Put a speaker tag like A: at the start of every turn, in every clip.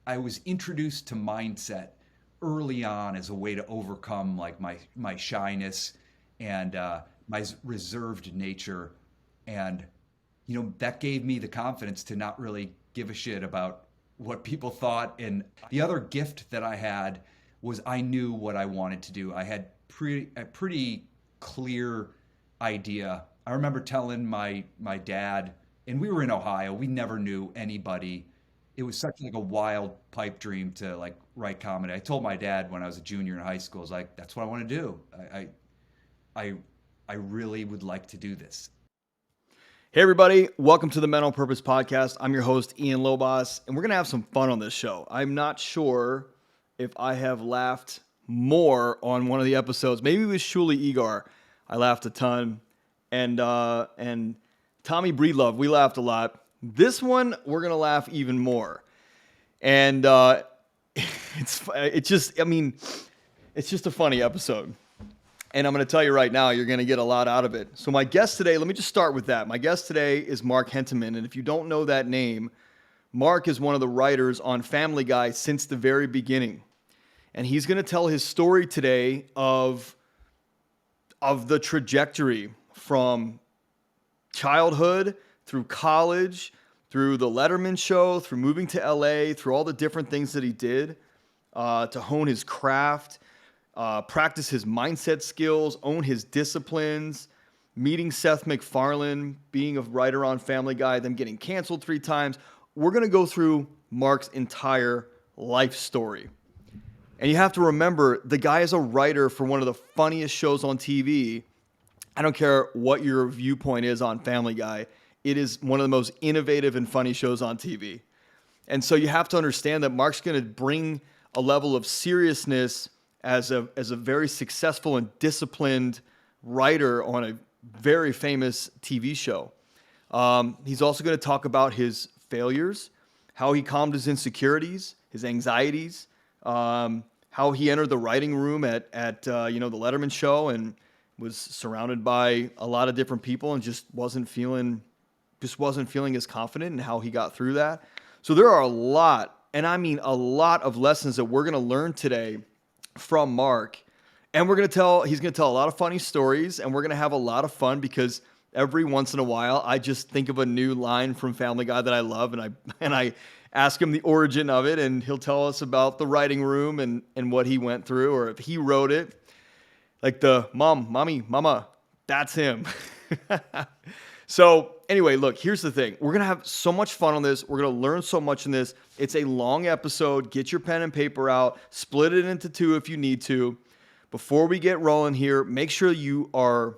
A: I was introduced to mindset early on as a way to overcome like my shyness and my reserved nature, and that gave me the confidence to not really give a shit about what people thought. And the other gift that I had was I knew what I wanted to do. I had a pretty clear idea. I remember telling my dad, and we were in Ohio. We never knew anybody. It was such like a wild pipe dream to like write comedy. I told my dad when I was a junior in high school, I was like, "That's what I want to do. I, I really would like to do this."
B: Hey everybody, welcome to the Men on Purpose podcast. I'm your host, Ian Lobos, and we're going to have some fun on this show. I'm not sure if I have laughed more on one of the episodes. Maybe it was Shuli Egar. I laughed a ton. And Tommy Breedlove, we laughed a lot. This one, we're going to laugh even more. And it's just a funny episode. And I'm going to tell you right now, you're going to get a lot out of it. So my guest today, let me just start with that. My guest today is Mark Hentemann. And if you don't know that name, Mark is one of the writers on Family Guy since the very beginning. And he's going to tell his story today of the trajectory from childhood through college, through the Letterman show, through moving to LA, through all the different things that he did to hone his craft, practice his mindset skills, own his disciplines, meeting Seth McFarlaine, being a writer on Family Guy, them getting canceled 3 times. We're going to go through Mark's entire life story. And you have to remember, the guy is a writer for one of the funniest shows on TV. I don't care what your viewpoint is on Family Guy. It is one of the most innovative and funny shows on TV. And so you have to understand that Mark's going to bring a level of seriousness as a very successful and disciplined writer on a very famous TV show. He's also going to talk about his failures, how he calmed his insecurities, his anxieties, how he entered the writing room at the Letterman show and was surrounded by a lot of different people and just wasn't feeling as confident, and how he got through that. So there are a lot, and I mean a lot of lessons that we're going to learn today from Mark, and he's going to tell a lot of funny stories, and we're going to have a lot of fun because every once in a while I just think of a new line from Family Guy that I love, and I ask him the origin of it, and he'll tell us about the writing room and what he went through, or if he wrote it, like the mommy, mama, that's him. So anyway, look, here's the thing. We're going to have so much fun on this. We're going to learn so much in this. It's a long episode. Get your pen and paper out. Split it into 2 if you need to. Before we get rolling here, make sure you are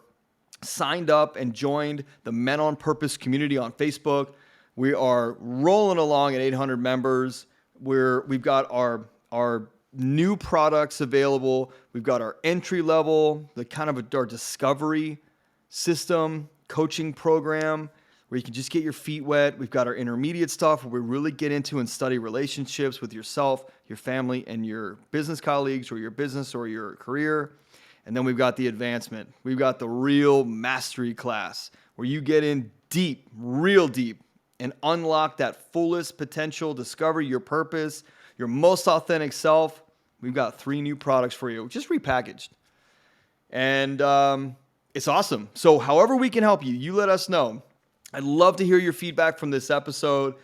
B: signed up and joined the Men on Purpose community on Facebook. We are rolling along at 800 members. We've got our new products available. We've got our entry level, the kind of our discovery system, coaching program where you can just get your feet wet. We've got our intermediate stuff where we really get into and study relationships with yourself, your family, and your business colleagues, or your business or your career. And then we've got the advancement. We've got the real mastery class where you get in deep, real deep, and unlock that fullest potential, discover your purpose, your most authentic self. We've got 3 new products for you, just repackaged. And it's awesome. So however we can help you, you let us know. I'd love to hear your feedback from this episode.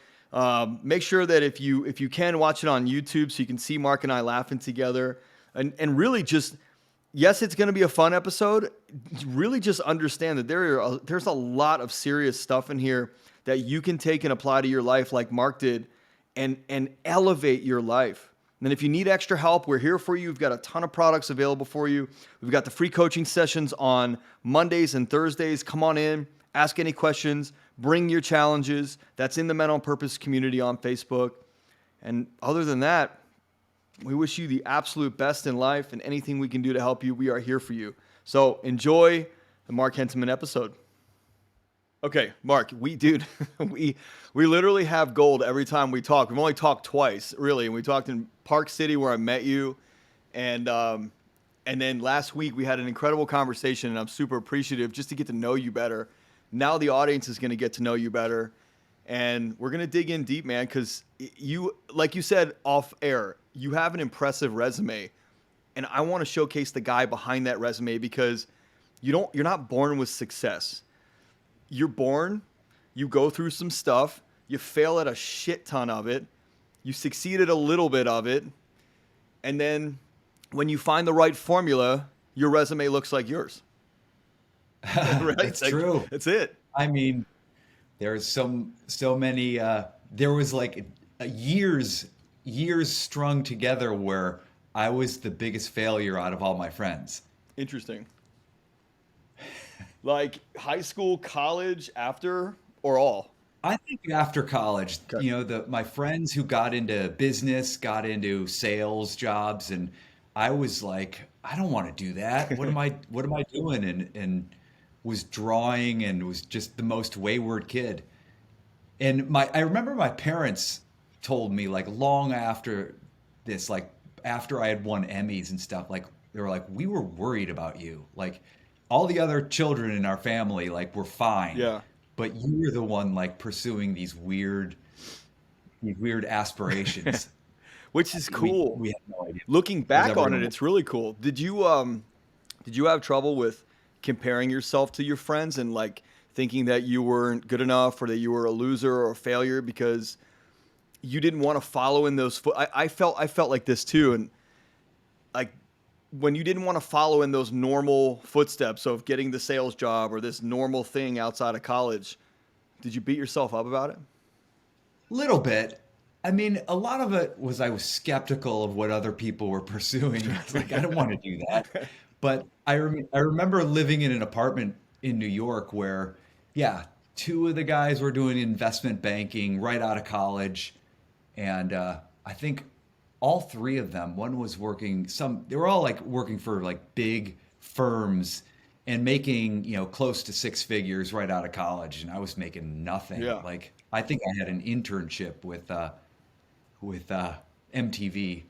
B: Make sure that if you can, watch it on YouTube so you can see Mark and I laughing together. And really just, yes, it's going to be a fun episode. Really just understand that there's a lot of serious stuff in here that you can take and apply to your life like Mark did and elevate your life. And then if you need extra help, we're here for you. We've got a ton of products available for you. We've got the free coaching sessions on Mondays and Thursdays. Come on in, ask any questions, bring your challenges. That's in the Men on Purpose community on Facebook. And other than that, we wish you the absolute best in life, and anything we can do to help you, we are here for you. So enjoy the Mark Hentemann episode. Okay, Mark, we literally have gold every time we talk. We've only talked twice, really. And we talked in Park City where I met you. And then last week we had an incredible conversation, and I'm super appreciative just to get to know you better. Now the audience is going to get to know you better. And we're going to dig in deep, man, because like you said off air, you have an impressive resume. And I want to showcase the guy behind that resume because you're not born with success. You're born, you go through some stuff, you fail at a shit ton of it, you succeed at a little bit of it, and then when you find the right formula, your resume looks like yours. Right?
A: That's true.
B: That's it.
A: I mean, there's so many. There was like years strung together where I was the biggest failure out of all my friends.
B: Interesting. Like high school, college, after, or all?
A: I think after college,
B: Okay.
A: my friends who got into business, got into sales jobs, and I was like, I don't want to do that. What am I doing? And was drawing and was just the most wayward kid. And I remember my parents told me like long after this, like after I had won Emmys and stuff, like they were like, we were worried about you. Like all the other children in our family, like were fine.
B: Yeah.
A: But you were the one like pursuing these weird aspirations.
B: Which is cool.
A: We had no idea.
B: Looking
A: Was
B: back
A: ever
B: on it,
A: gonna
B: it's really cool. Did you have trouble with comparing yourself to your friends and like thinking that you weren't good enough or that you were a loser or a failure because you didn't want to follow in those I felt like this too, and like when you didn't want to follow in those normal footsteps of getting the sales job or this normal thing outside of college, did you beat yourself up about it?
A: Little bit. I mean, a lot of it was I was skeptical of what other people were pursuing. I was like, I don't want to do that. But I remember living in an apartment in New York where, yeah, two of the guys were doing investment banking right out of college. And I think all three of them, one was working they were all like working for like big firms and making, close to six figures right out of college. And I was making nothing.
B: Yeah.
A: Like, I think I had an internship with MTV.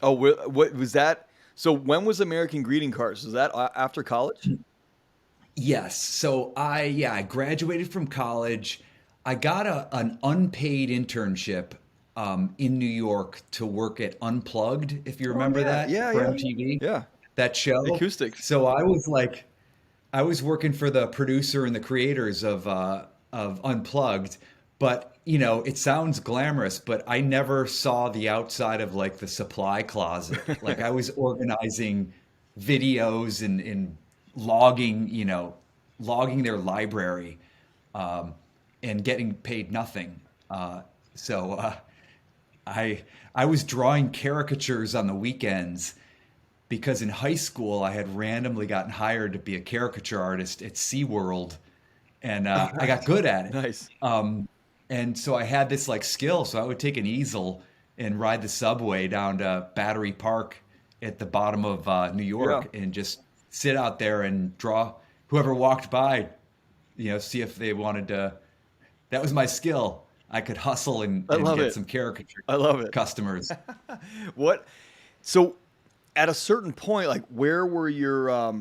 B: Oh, what was that? So when was American Greeting Cards? Was that after college?
A: Yes. So I graduated from college. I got an unpaid internship in New York to work at Unplugged, if you remember that for MTV,
B: Yeah.
A: that show.
B: Acoustics.
A: So I was working for the producer and the creators of Unplugged, but it sounds glamorous, but I never saw the outside of like the supply closet. Like I was organizing videos and logging their library, and getting paid nothing. So I was drawing caricatures on the weekends because in high school I had randomly gotten hired to be a caricature artist at SeaWorld, and I got good at it.
B: Nice.
A: And so I had this like skill. So I would take an easel and ride the subway down to Battery Park at the bottom of New York and just sit out there and draw whoever walked by, see if they wanted to. That was my skill. I could hustle and get some caricature
B: I love it.
A: customers.
B: What? So at a certain point, like where were your,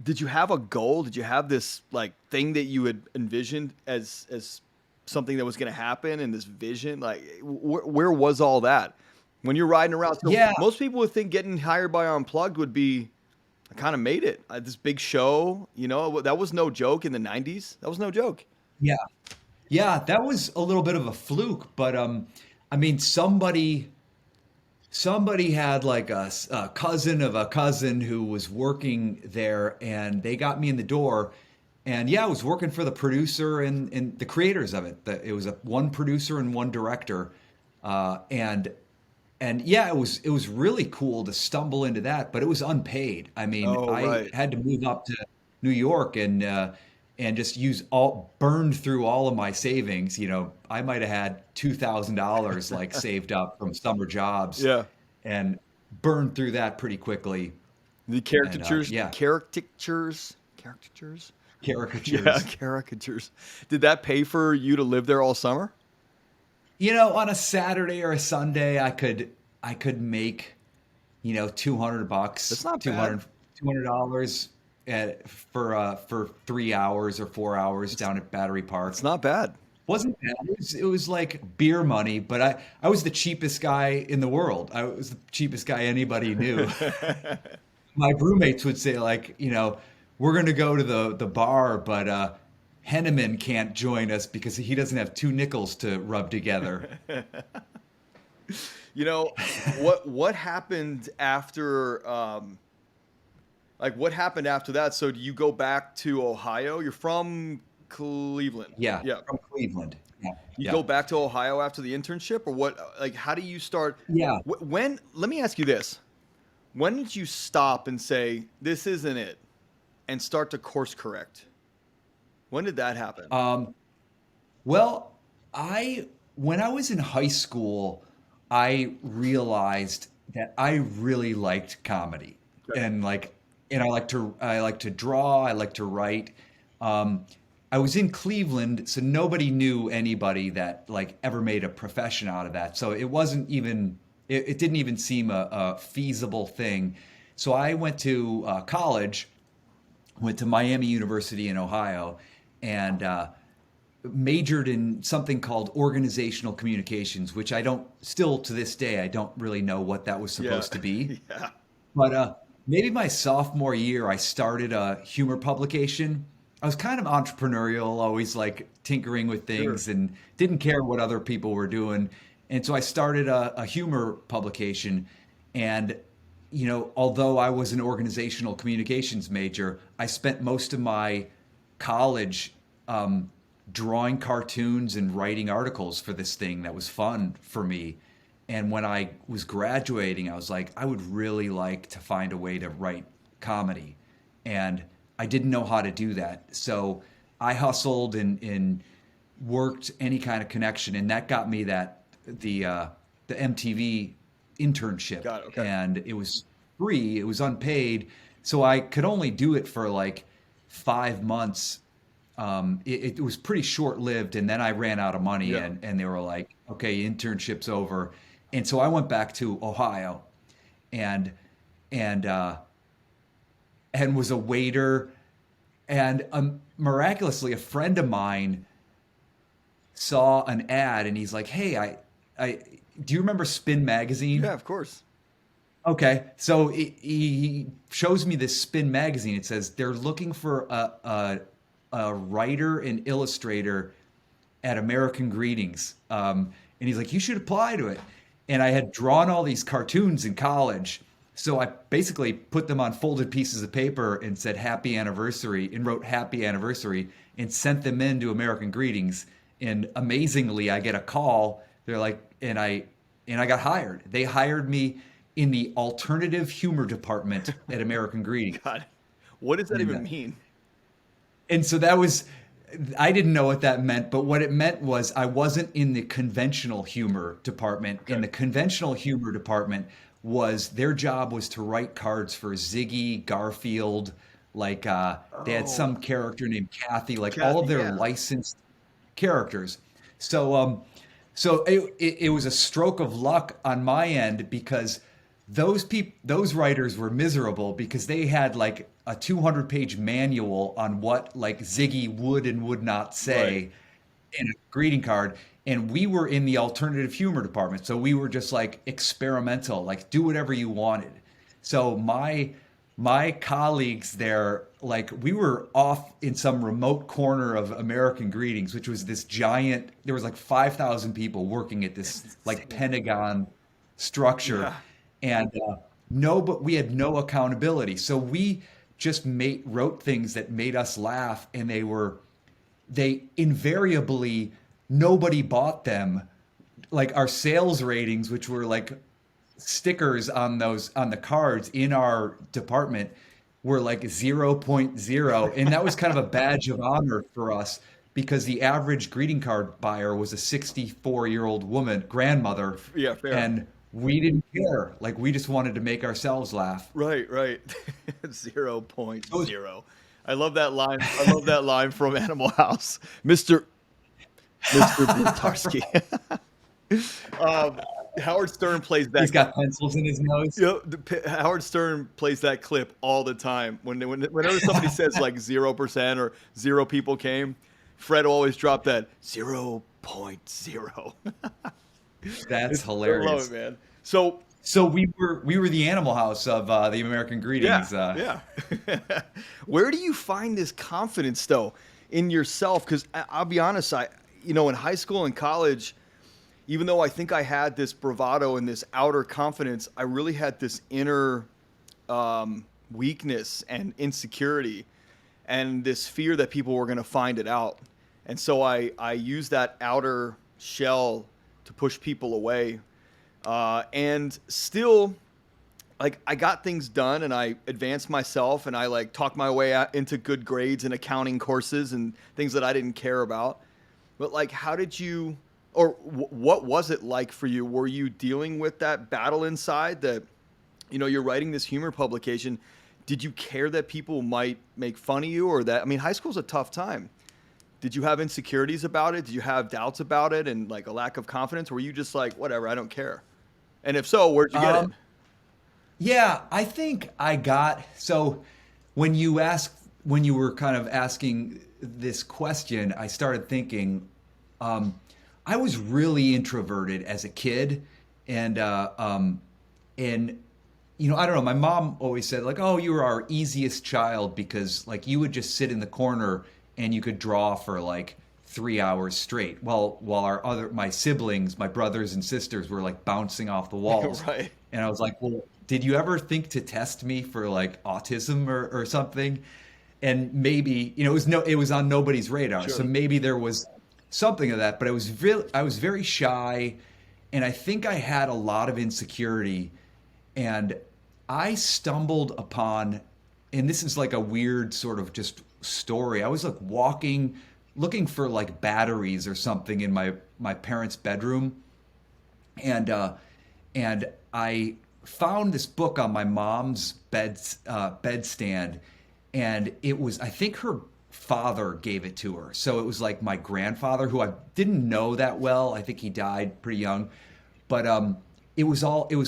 B: did you have a goal? Did you have this like thing that you had envisioned as something that was going to happen and this vision? Like where was all that when you're riding around? So
A: Yeah.
B: Most people would think getting hired by Unplugged would be, I kind of made it. This big show, that was no joke in the 90s. That was no joke.
A: Yeah. Yeah, that was a little bit of a fluke, but I mean, somebody had like a cousin of a cousin who was working there, and they got me in the door. And yeah, I was working for the producer and the creators of it. It was one producer and one director, and yeah, it was really cool to stumble into that, but it was unpaid. I mean, I had to move up to New York and just burned through all of my savings. I might have had $2,000 like saved up from summer jobs.
B: Yeah.
A: And burned through that pretty quickly.
B: The caricatures,
A: yeah.
B: caricatures.
A: Caricatures.
B: Yeah, caricatures. Did that pay for you to live there all summer?
A: On a Saturday or a Sunday, I could make, $200.
B: That's not
A: $200. for 3 hours or 4 hours down at Battery Park.
B: It's not bad.
A: Wasn't bad. It was like beer money, but I was the cheapest guy in the world. I was the cheapest guy anybody knew. My roommates would say like, we're gonna go to the bar, but Henneman can't join us because he doesn't have two nickels to rub together.
B: What happened after what happened after that? So do you go back to Ohio? You're from Cleveland.
A: Yeah,
B: Yeah.
A: from Cleveland. Yeah,
B: You
A: yeah,
B: go back to Ohio after the internship, or what? Like, how do you start?
A: yeah.
B: When? Let me ask you this: when did you stop and say this isn't it, and start to course correct? When did that happen?
A: Well, when I was in high school, I realized that I really liked comedy,
B: Okay.
A: and I like to draw, I like to write. I was in Cleveland, so nobody knew anybody that like ever made a profession out of that. So it wasn't even it didn't even seem a feasible thing. So I went to college, went to Miami University in Ohio, and majored in something called organizational communications, which still to this day, I don't really know what that was supposed to be.
B: Yeah.
A: But maybe my sophomore year, I started a humor publication. I was kind of entrepreneurial, always like tinkering with
B: Sure.
A: things and didn't care what other people were doing. And so I started a humor publication. And, although I was an organizational communications major, I spent most of my college drawing cartoons and writing articles for this thing that was fun for me. And when I was graduating, I was like, I would really like to find a way to write comedy. And I didn't know how to do that. So I hustled and worked any kind of connection. And that got me the MTV internship.
B: Got it. Okay.
A: And it was free, it was unpaid. So I could only do it for like 5 months. It was pretty short lived, and then I ran out of money,
B: Yeah.
A: and they were like, "Okay, internship's over," and so I went back to Ohio, and and uh, and was a waiter, and miraculously, a friend of mine saw an ad, and he's like, "Hey, I do you remember Spin Magazine?"
B: Yeah. Of course.
A: Okay, so he shows me this Spin Magazine. It says they're looking for a writer and illustrator at American Greetings. And he's like, you should apply to it. And I had drawn all these cartoons in college. So I basically put them on folded pieces of paper and said happy anniversary and wrote happy anniversary and sent them in to American Greetings. And amazingly, I get a call. They're like, and I got hired. They hired me in the alternative humor department at American Greetings.
B: God, what does that
A: And,
B: even mean?
A: and so I didn't know what that meant, but what it meant was I wasn't in the conventional humor department. In the conventional humor department their job was to write cards for Ziggy, Garfield, like they had some character named Kathy, like all of
B: Kathy,
A: their
B: yeah.
A: licensed characters. So it was a stroke of luck on my end because those writers were miserable because they had like a 200-page manual on what like Ziggy would and would not say
B: Right.
A: in a greeting card, and we were in the alternative humor department, so we were just like experimental, like do whatever you wanted. So my colleagues there, like we were off in some remote corner of American Greetings, which was this giant, there was like 5,000 people working at this like Pentagon structure.
B: Yeah.
A: And but we had no accountability. So we just wrote things that made us laugh, and they invariably, nobody bought them. Like our sales ratings, which were like stickers on the cards in our department, were like 0.0, and that was kind of a badge of honor for us because the average greeting card buyer was a 64-year-old woman, grandmother,
B: Yeah. Fair.
A: and we didn't care. Like we just wanted to make ourselves laugh.
B: Right. 0.0. I love that line. I love that line from Animal House, Mr. Blutarsky. Howard Stern plays
A: He's
B: that.
A: got pencils in his nose.
B: You know, Howard Stern plays that clip all the time. Whenever somebody says like 0% or 0 people came, Fred always dropped that 0.0.
A: That's
B: I love it,
A: hilarious.
B: man. So
A: So we were the Animal House of the American
B: yeah,
A: Greetings.
B: yeah. Where do you find this confidence though in yourself? Because I'll be honest, in high school and college, even though I think I had this bravado and this outer confidence, I really had this inner weakness and insecurity and this fear that people were going to find it out. And so I used that outer shell to push people away. And still, like, I got things done and I advanced myself and I like talked my way out into good grades and accounting courses and things that I didn't care about. But like, how did you, or what was it like for you? Were you dealing with that battle inside that, you're writing this humor publication? Did you care that people might make fun of you or that, I mean, high school's a tough time. Did you have insecurities about it? Did you have doubts about it and like a lack of confidence? Or were you just like, whatever, I don't care? And if so, where'd you get it?
A: Yeah, I think I got so when you were kind of asking this question, I started thinking I was really introverted as a kid, and I don't know. My mom always said like, "Oh, you were our easiest child because like you would just sit in the corner and you could draw for like 3 hours straight." While my siblings, my brothers and sisters were like bouncing off the walls.
B: Right.
A: And I was like, "Well, did you ever think to test me for like autism or something?" And maybe, it was on nobody's radar.
B: Sure.
A: So maybe there was something of that, but I was very shy, and I think I had a lot of insecurity, and I stumbled upon, and this is like a weird sort of just story. I was like walking, looking for like batteries or something in my parents' bedroom, and I found this book on my mom's bedstand, and it was, I think her father gave it to her. So it was like my grandfather, who I didn't know that well. I think he died pretty young, but it was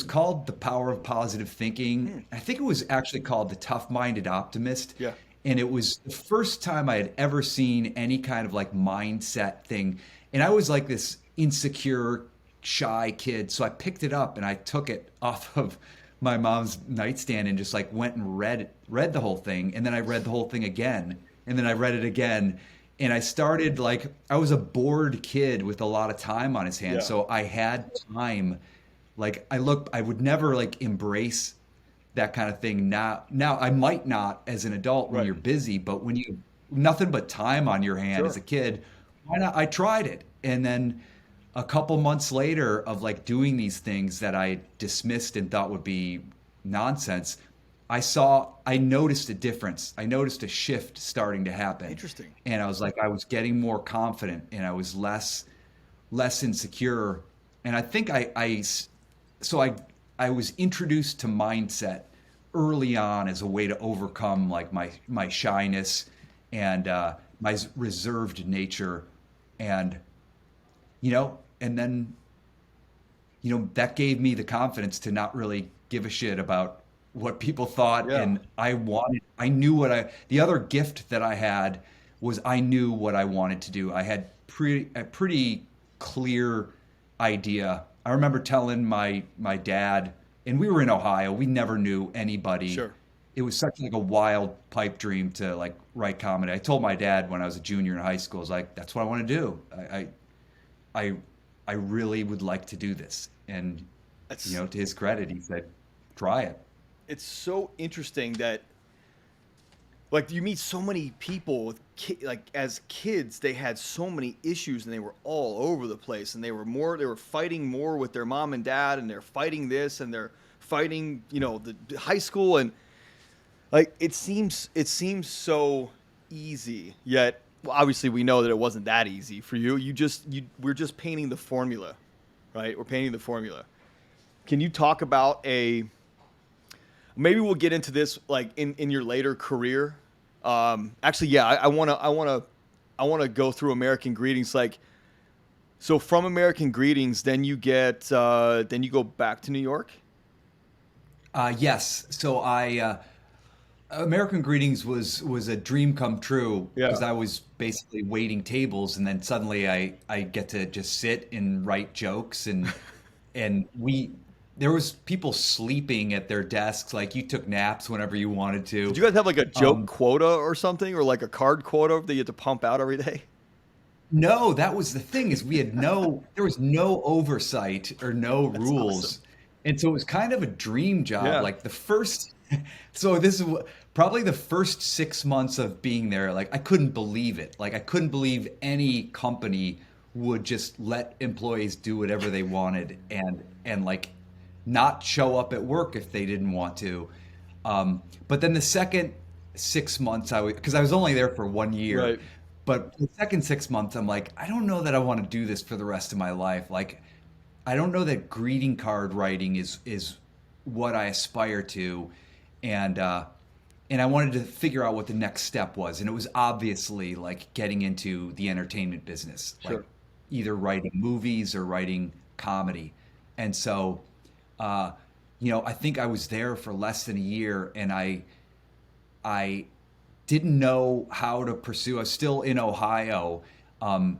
A: called The Power of Positive Thinking. I think it was actually called The Tough-Minded Optimist.
B: Yeah.
A: And it was the first time I had ever seen any kind of like mindset thing. And I was like this insecure, shy kid. So I picked it up and I took it off of my mom's nightstand and just like went and read the whole thing. And then I read the whole thing again. And then I read it again. And I started like, I was a bored kid with a lot of time on his hands.
B: Yeah.
A: So I had time. Like I would never like embrace that kind of thing now. Now I might not as an adult when
B: Right.
A: you're busy, but when you nothing but time on your hand
B: Sure.
A: as a kid, why not? I tried it. And then a couple months later of like doing these things that I dismissed and thought would be nonsense, I noticed a difference. I noticed a shift starting to happen.
B: Interesting.
A: And I was like, I was getting more confident and I was less insecure. And I think I was introduced to mindset early on as a way to overcome like my shyness and my reserved nature, and and then that gave me the confidence to not really give a shit about what people thought.
B: Yeah.
A: And the other gift that I had was I knew what I wanted to do. I had a pretty clear idea. I remember telling my dad, and we were in Ohio, we never knew anybody.
B: Sure.
A: It was such like a wild pipe dream to like write comedy. I told my dad when I was a junior in high school, I was like, that's what I want to do. I really would like to do this. And to his credit, he said, try it.
B: It's so interesting that like you meet so many people with like as kids they had so many issues and they were all over the place and they were fighting more with their mom and dad and they're fighting this and they're fighting the high school, and like it seems so easy, yet obviously we know that it wasn't that easy for you. We're just painting the formula, right? We're painting the formula. Can you talk about maybe we'll get into this like in your later career. Actually, yeah, I want to go through American Greetings. Like, So from American Greetings, then you go back to New York.
A: Yes. So American Greetings was a dream come true because
B: Yeah.
A: I was basically waiting tables, and then suddenly I get to just sit and write jokes, and we there was people sleeping at their desks, like you took naps whenever you wanted
B: Did
A: to.
B: you guys have like a joke
A: Um,
B: quota or something, or like a card quota that you had to pump out every day?
A: no, that was the thing is there was no oversight or no
B: That's awesome.
A: rules, and so it was kind of a dream job.
B: Yeah.
A: Like the first, so this is probably the first 6 months of being there. Like I couldn't believe it. Like I couldn't believe any company would just let employees do whatever they wanted and like not show up at work if they didn't want to. But then the second 6 months, because I was only there for 1 year,
B: Right.
A: but the second 6 months, I'm like, I don't know that I want to do this for the rest of my life. Like, I don't know that greeting card writing is what I aspire to, and and I wanted to figure out what the next step was, and it was obviously like getting into the entertainment business, like
B: Sure.
A: either writing movies or writing comedy, and so uh, I think I was there for less than a year, and I didn't know how to pursue. I was still in Ohio, um,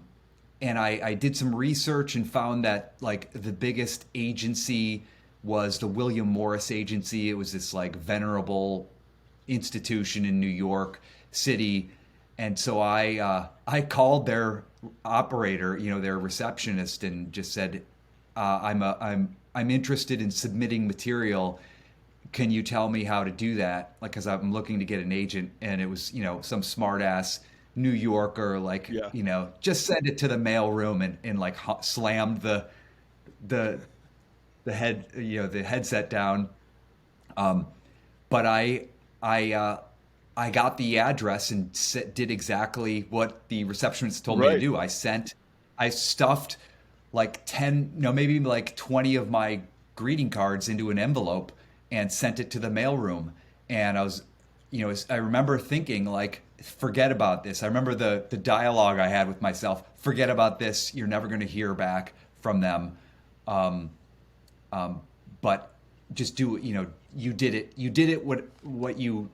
A: and I did some research and found that like the biggest agency was the William Morris Agency. It was this like venerable institution in New York City, and so I called their operator, their receptionist, and just said, I'm interested in submitting material. Can you tell me how to do that? Like, because I'm looking to get an agent, and it was, some smart ass New Yorker, like,
B: Yeah.
A: just send it to the mail room and like slammed the the headset down. Um, but I got the address and did exactly what the receptionist told me to
B: Right.
A: do. I stuffed like 10, no, maybe like 20 of my greeting cards into an envelope and sent it to the mailroom. And I remember thinking like, forget about this. I remember the dialogue I had with myself. Forget about this. You're never going to hear back from them. Um, but just do it. You did it. You did it. What you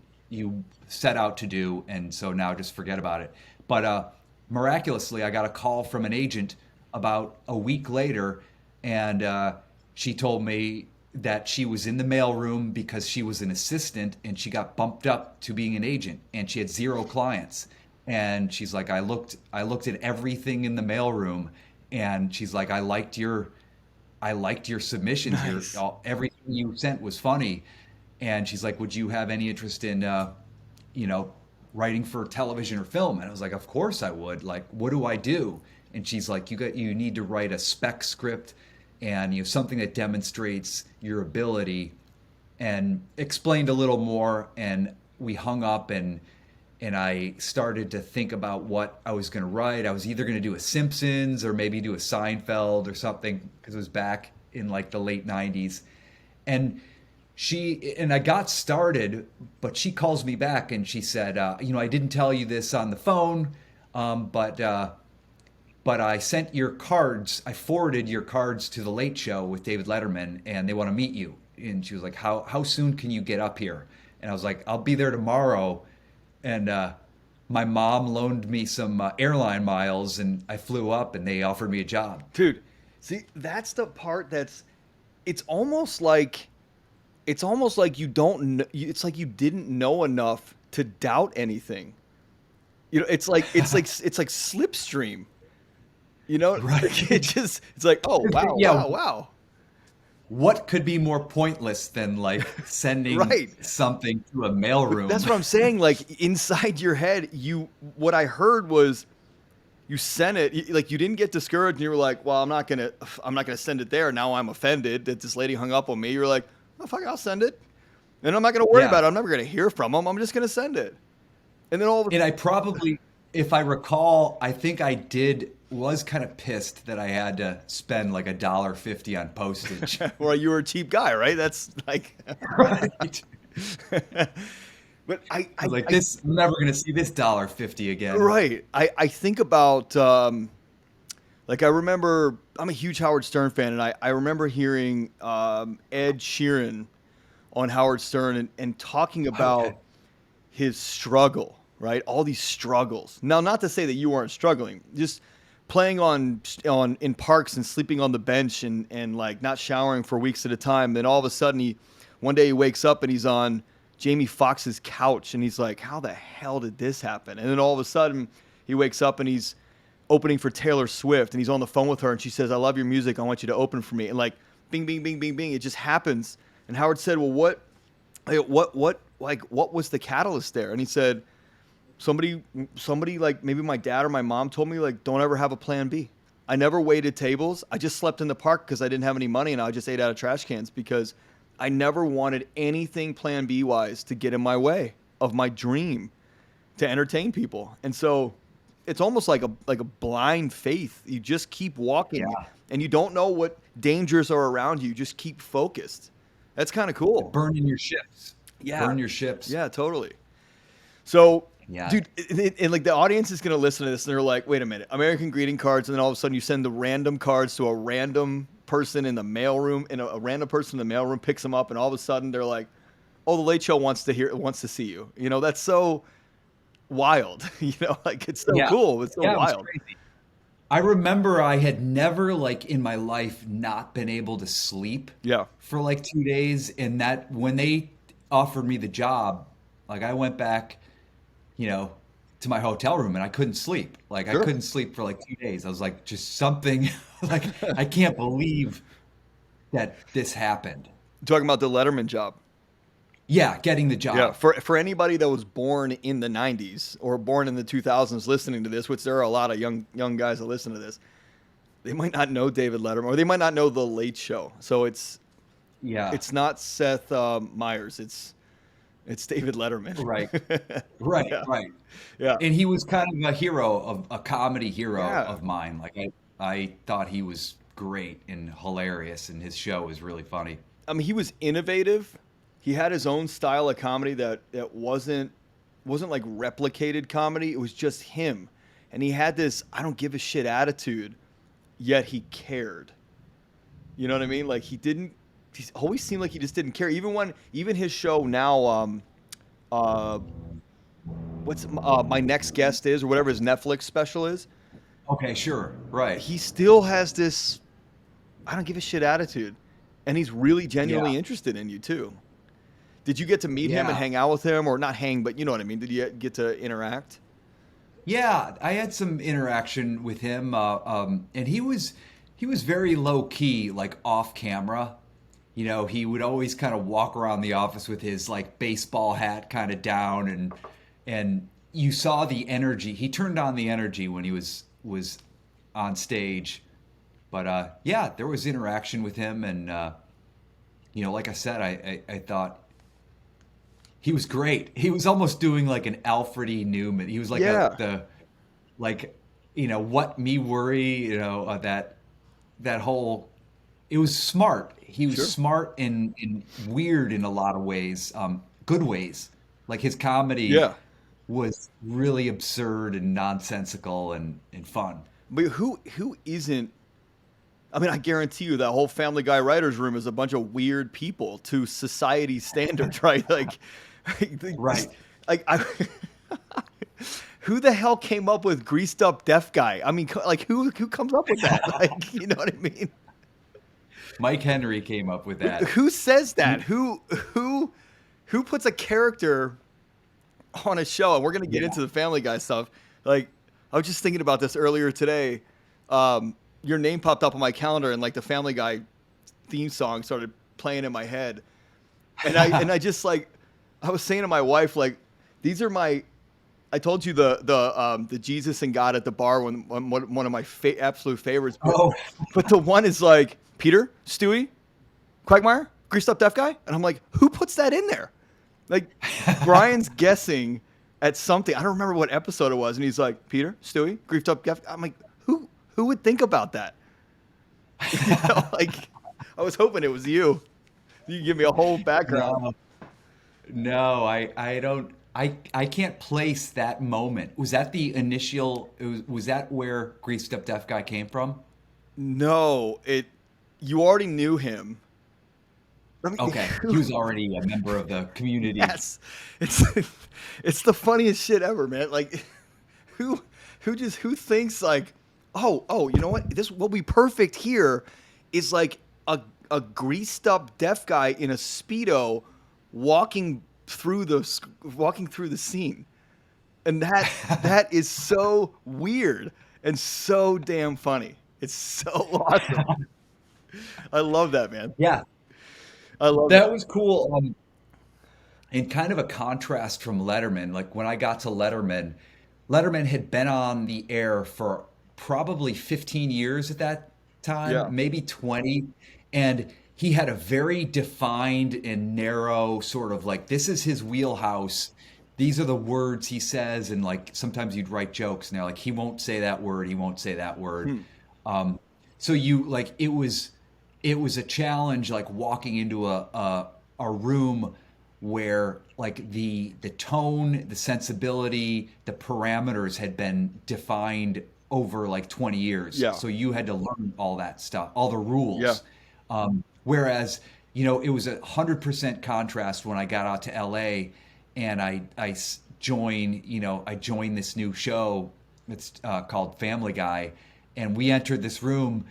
A: set out to do, and so now just forget about it. But miraculously, I got a call from an agent about a week later, and she told me that she was in the mailroom because she was an assistant and she got bumped up to being an agent, and she had zero clients. And she's like, I looked at everything in the mailroom, and she's like, I liked your submissions.
B: Nice.
A: Everything you sent was funny. And she's like, would you have any interest in, you know, writing for television or film? And I was like, of course I would. Like, what do I do? And she's like, you need to write a spec script and something that demonstrates your ability, and explained a little more. And we hung up, and I started to think about what I was going to write. I was either going to do a Simpsons or maybe do a Seinfeld or something, because it was back in like the late 90s. And I got started, but she calls me back and she said, I didn't tell you this on the phone, but I sent your cards. I forwarded your cards to the Late Show with David Letterman, and they want to meet you. And she was like, how soon can you get up here? And I was like, I'll be there tomorrow. And my mom loaned me some airline miles, and I flew up, and they offered me a job.
B: Dude, see, that's the part it's almost like you don't it's like you didn't know enough to doubt anything. It's like slipstream.
A: Right.
B: It's like, oh wow,
A: Yeah.
B: wow, wow.
A: What could be more pointless than like sending
B: Right.
A: something to a
B: But that's
A: mailroom?
B: what I'm saying. Like inside your head, what I heard was you sent it, like you didn't get discouraged and you were like, well, I'm not gonna send it there. Now I'm offended that this lady hung up on me. You're like, oh fuck, I'll send it. And I'm not gonna worry
A: Yeah.
B: about it. I'm never gonna hear from them. I'm just gonna send it. And then all of
A: And I probably, if I recall, I think was kind of pissed that I had to spend like $1.50 on postage.
B: well, you were a cheap guy, right? That's like
A: Right.
B: but
A: I was like, this, I'm never going to see this $1.50 again.
B: right. I think about Like I remember, I'm a huge Howard Stern fan, and I remember hearing Ed Sheeran on Howard Stern and talking about
A: Okay.
B: his struggle, right? All these struggles. Now, not to say that you weren't struggling, just playing on in parks and sleeping on the bench and like not showering for weeks at a time. Then all of a sudden, one day he wakes up and he's on Jamie Foxx's couch, and he's like, "How the hell did this happen?" And then all of a sudden, he wakes up and he's opening for Taylor Swift, and he's on the phone with her, and she says, "I love your music. I want you to open for me." And like, bing, bing, bing, bing, bing, it just happens. And Howard said, "Well, what was the catalyst there?" And he said, somebody like maybe my dad or my mom told me, like, don't ever have a plan B. I never waited tables. I just slept in the park because I didn't have any money, and I just ate out of trash cans because I never wanted anything plan B wise to get in my way of my dream to entertain people. And so it's almost like a blind faith. You just keep walking,
A: Yeah.
B: and you don't know what dangers are around you. You just keep focused. That's kind of cool.
A: Burning your ships.
B: Yeah.
A: Burn your ships.
B: Yeah, totally. So,
A: Yeah.
B: dude, and like the audience is going to listen to this, and they're like, wait a minute, American greeting cards, and then all of a sudden you send the random cards to a random person in the mailroom, and a random person in the mailroom picks them up, and all of a sudden they're like, oh, the Late Show wants to see you. You know, that's so wild. You know, like it's so cool. It's so
A: Yeah, it was
B: wild.
A: crazy. I remember I had never, like, in my life not been able to sleep
B: Yeah.
A: for like 2 days. And that when they offered me the job, like I went back, to my hotel room and I couldn't sleep. Like I
B: Sure.
A: couldn't sleep for like 2 days. I was like, just something like, I can't believe that this happened.
B: Talking about the Letterman job.
A: Yeah, getting the job.
B: Yeah, for anybody that was born in the 90s or born in the 2000s listening to this, which there are a lot of young guys that listen to this, they might not know David Letterman, or they might not know The Late Show. So it's not Seth Meyers, it's David Letterman.
A: Right. Right,
B: Yeah.
A: right.
B: Yeah.
A: And he was kind of a comedy hero
B: Yeah.
A: of mine. Like I thought he was great and hilarious, and his show was really funny.
B: I mean, he was innovative. He had his own style of comedy that wasn't like replicated comedy. It was just him. And he had this I don't give a shit attitude, yet he cared. You know what I mean? Like he always seemed like he just didn't care. Even his show now, what's My Next Guest Is, or whatever his Netflix special is,
A: Okay, sure. Right.
B: he still has this I don't give a shit attitude. And he's really genuinely
A: Yeah.
B: interested in you too. Did you get to meet him and
A: Yeah.
B: hang out with him, or not hang, but you know what I mean? Did you get to interact?
A: Yeah, I had some interaction with him, and he was very low key, like off camera. He would always kind of walk around the office with his like baseball hat kind of down, and you saw the energy. He turned on the energy when he was on stage. But yeah, there was interaction with him, and like I said, I thought he was great. He was almost doing like an Alfred E. Newman. He was like
B: Yeah.
A: what me worry, that whole. It was smart. He was
B: Sure.
A: smart and weird in a lot of ways, good ways. Like his comedy
B: Yeah.
A: was really absurd and nonsensical and fun.
B: But who isn't? I mean, I guarantee you that whole Family Guy writers' room is a bunch of weird people to society standards, right?
A: Right.
B: Like, who the hell came up with greased up deaf guy? I mean, like, who comes up with that? Like, you know what I mean?
A: Mike Henry came up with that.
B: Who says that? Who puts a character on a show? And we're gonna get
A: Yeah.
B: into the Family Guy stuff. Like, I was just thinking about this earlier today. Your name popped up on my calendar, and like the Family Guy theme song started playing in my head, and I just like I was saying to my wife, like, these are my. I told you the Jesus and God at the bar, one of my absolute favorites. But the one is like Peter, Stewie, Quagmire, greased up deaf guy, and I'm like, who puts that in there? Like Brian's guessing at something. I don't remember what episode it was, and he's like, Peter, Stewie, greased up deaf. I'm like, who would think about that? Like, I was hoping it was you. You give me a whole background.
A: No, I don't. I can't place that moment. Was that the initial? Was that where Greased Up Deaf Guy came from?
B: No, you already knew him. Let me,
A: Okay, he was already a member of the community.
B: yes, it's it's the funniest shit ever, man. Like, who who thinks like, oh, you know what? This will be perfect here. Is like a greased up deaf guy in a speedo walking walking through the scene, and that is so weird and so damn funny. It's so awesome. I love that, man.
A: Yeah,
B: I love
A: that
B: that.
A: was cool. And kind of a contrast from Letterman. Like when I got to Letterman, Letterman had been on the air for probably 15 years at that time,
B: Yeah.
A: maybe 20. And he had a very defined and narrow sort of like, this is his wheelhouse. These are the words he says. And like sometimes you'd write jokes and they're like, he won't say that word. He won't say that word.
B: Hmm.
A: So you like, it was a challenge like walking into a room where like the tone, the sensibility, the parameters had been defined over like 20 years.
B: Yeah.
A: So you had to learn all that stuff, all the
B: Yeah.
A: rules. Whereas, it was 100% contrast when I got out to LA and I joined this new show. It's called Family Guy. And we entered this room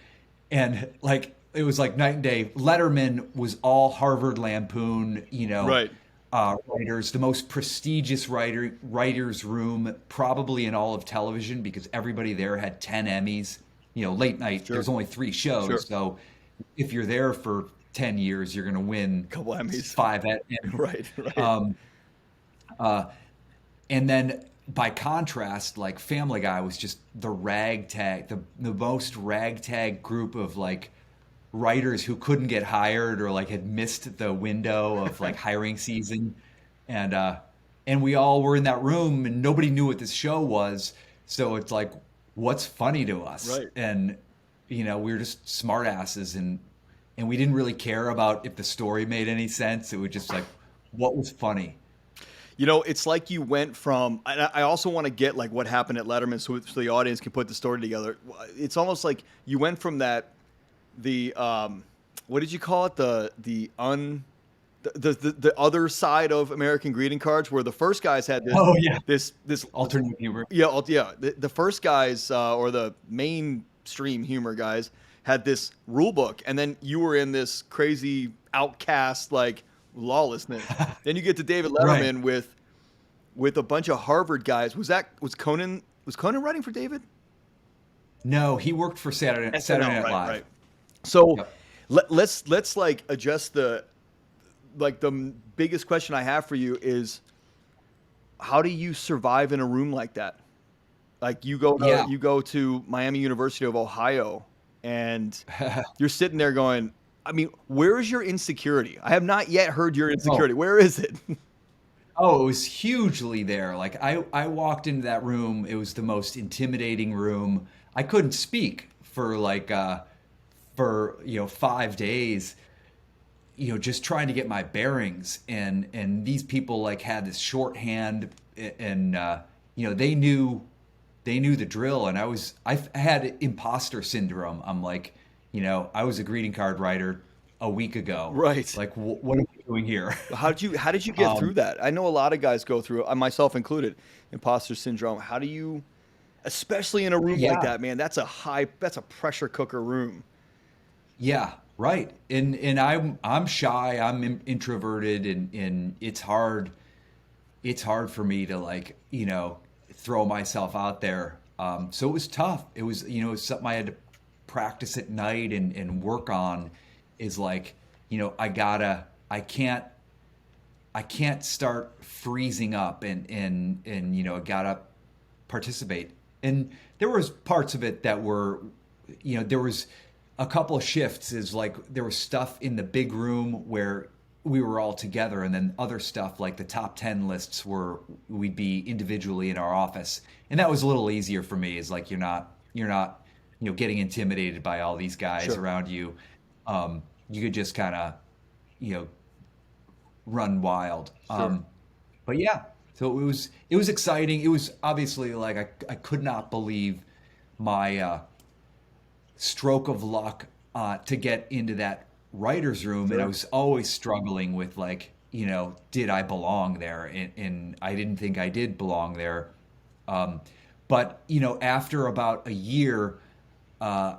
A: and like, it was like night and day. Letterman was all Harvard Lampoon,
B: Right.
A: writers, the most prestigious writers room probably in all of television because everybody there had 10 Emmys. Late night,
B: Sure.
A: there's only 3 shows.
B: Sure.
A: So if you're there for 10 years, you're going to win
B: Couple Emmys.
A: five Emmys.
B: Right. Right.
A: Um, uh, and then by contrast, like Family Guy was just the ragtag, the most ragtag group of like writers who couldn't get hired or like had missed the window of like hiring season. And we all were in that room and nobody knew what this show was. So it's like, what's funny to us?
B: Right.
A: And we were just smart asses and we didn't really care about if the story made any sense. It was just like, what was funny?
B: It's like you went from, and I also want to get like what happened at Letterman so the audience can put the story together. It's almost like you went from the what did you call it? The other side of American greeting cards, where the first guys had
A: Oh yeah.
B: this
A: Alternate humor.
B: yeah. The first guys or the mainstream humor guys had this rule book, and then you were in this crazy outcast like lawlessness. Then you get to David
A: Right.
B: Letterman with a bunch of Harvard guys. Was Conan writing for David?
A: No, he worked for Saturday
B: SNL,
A: Night
B: right,
A: Live.
B: right. So
A: Yep.
B: let's like adjust the biggest question I have for you is how do you survive in a room like that? Like you
A: Yeah.
B: go to Miami University of Ohio and you're sitting there going, I mean, where is your insecurity? I have not yet heard your insecurity. Where is it?
A: Oh, it was hugely there. Like I walked into that room, it was the most intimidating room. I couldn't speak for like for 5 days, just trying to get my bearings. And these people like had this shorthand and they knew the drill. And I had imposter syndrome. I'm like, I was a greeting card writer a week ago.
B: Right.
A: Like, what are we doing here?
B: How did you get through that? I know a lot of guys go through, myself included, imposter syndrome. How do you, especially in a room like
A: Yeah.
B: that, man? That's a pressure cooker room.
A: Yeah, right. And I'm shy. I'm introverted, and it's hard. It's hard for me to like throw myself out there. So it was tough. It was it was something I had to practice at night and work on. Is like I can't start freezing up and I gotta participate. And there was parts of it that were, there was a couple of shifts. Is like there was stuff in the big room where we were all together, and then other stuff like the top 10 lists were we'd be individually in our office, and that was a little easier for me. Is like you're not getting intimidated by all these guys
B: Sure.
A: around you. You could just kind of run wild.
B: Sure.
A: But yeah, So it was exciting. It was obviously like I could not believe my stroke of luck to get into that writer's room, and I
B: Sure.
A: was always struggling with like, did I belong there? And I didn't think I did belong there. Um, but after about a year, uh,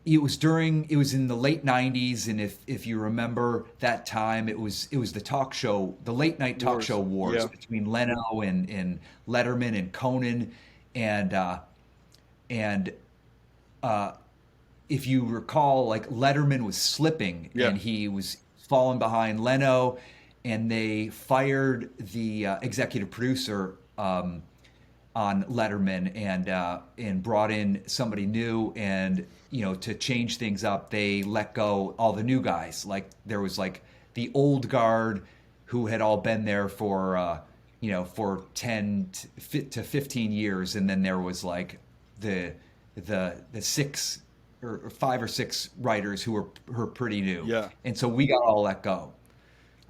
A: it was in the late 90s, and if you remember that time, it was the talk show, the late night talk
B: Wars.
A: show wars
B: Yeah.
A: between Leno and Letterman and Conan, and and uh, if you recall, like Letterman was slipping
B: Yeah.
A: and he was falling behind Leno, and they fired the executive producer on Letterman and brought in somebody new, and to change things up, they let go all the new guys. Like there was like the old guard who had all been there for 10 to 15 years, and then there was like the six or five or six writers who were pretty new.
B: Yeah.
A: And so we got all let go.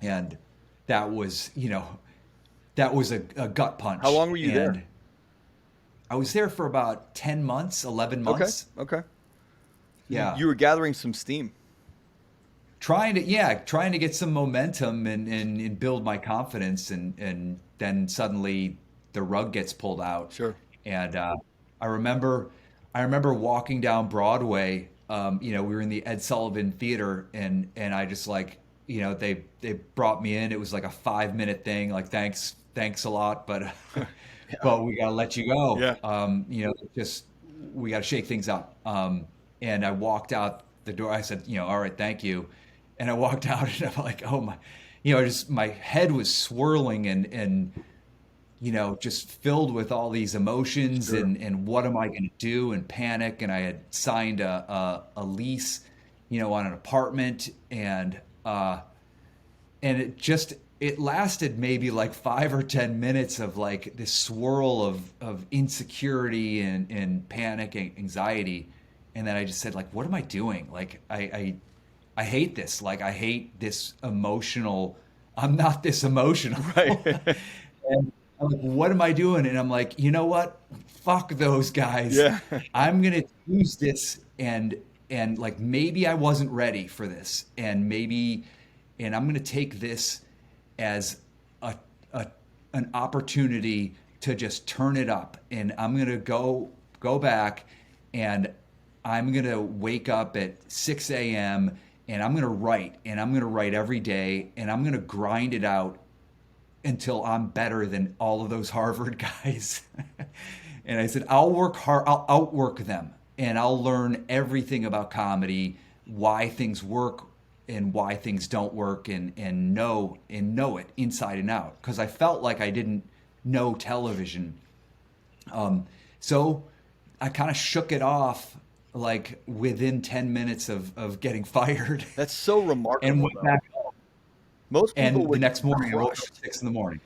A: And that was, that was a gut
B: How
A: punch.
B: long were you
A: And
B: there?
A: I was there for about 10 months, 11
B: Okay.
A: months.
B: Okay.
A: Yeah.
B: You were gathering some steam.
A: Trying to get some momentum and build my confidence, and then suddenly the rug gets pulled out.
B: Sure.
A: And I remember I remember walking down Broadway. We were in the Ed Sullivan Theater, and I just like, they brought me in. It was like a 5 minute thing. Like, thanks a lot, but but we gotta let you go.
B: Yeah.
A: Just we gotta shake things up. And I walked out the door. I said, all right, thank you. And I walked out, and I'm like, oh my, just my head was swirling, and just filled with all these emotions,
B: Sure.
A: and what am I going to do, and panic. And I had signed a lease, on an apartment, and it lasted maybe like 5 or 10 minutes of like this swirl of insecurity and panic and anxiety. And then I just said, like, what am I doing? Like, I hate this. Like, I hate this emotional. I'm not this emotional.
B: Right.
A: And I'm like, what am I doing? And I'm like, you know what? Fuck those guys.
B: Yeah.
A: I'm gonna use this, and like maybe I wasn't ready for this, and I'm gonna take this as a, a an opportunity to just turn it up, and I'm gonna go back, and I'm gonna wake up at 6 a.m. and I'm gonna write every day, and I'm gonna grind it out until I'm better than all of those Harvard guys. And I said, I'll work hard, I'll outwork them, and I'll learn everything about comedy, why things work and why things don't work, and know it inside and out. Because I felt like I didn't know television. So I kind of shook it off like within 10 minutes of getting fired.
B: That's so
A: And
B: remarkable,
A: went
B: though.
A: back home.
B: Most people
A: And the
B: would
A: next
B: be
A: morning I woke up
B: crushed.
A: at 6 in the morning.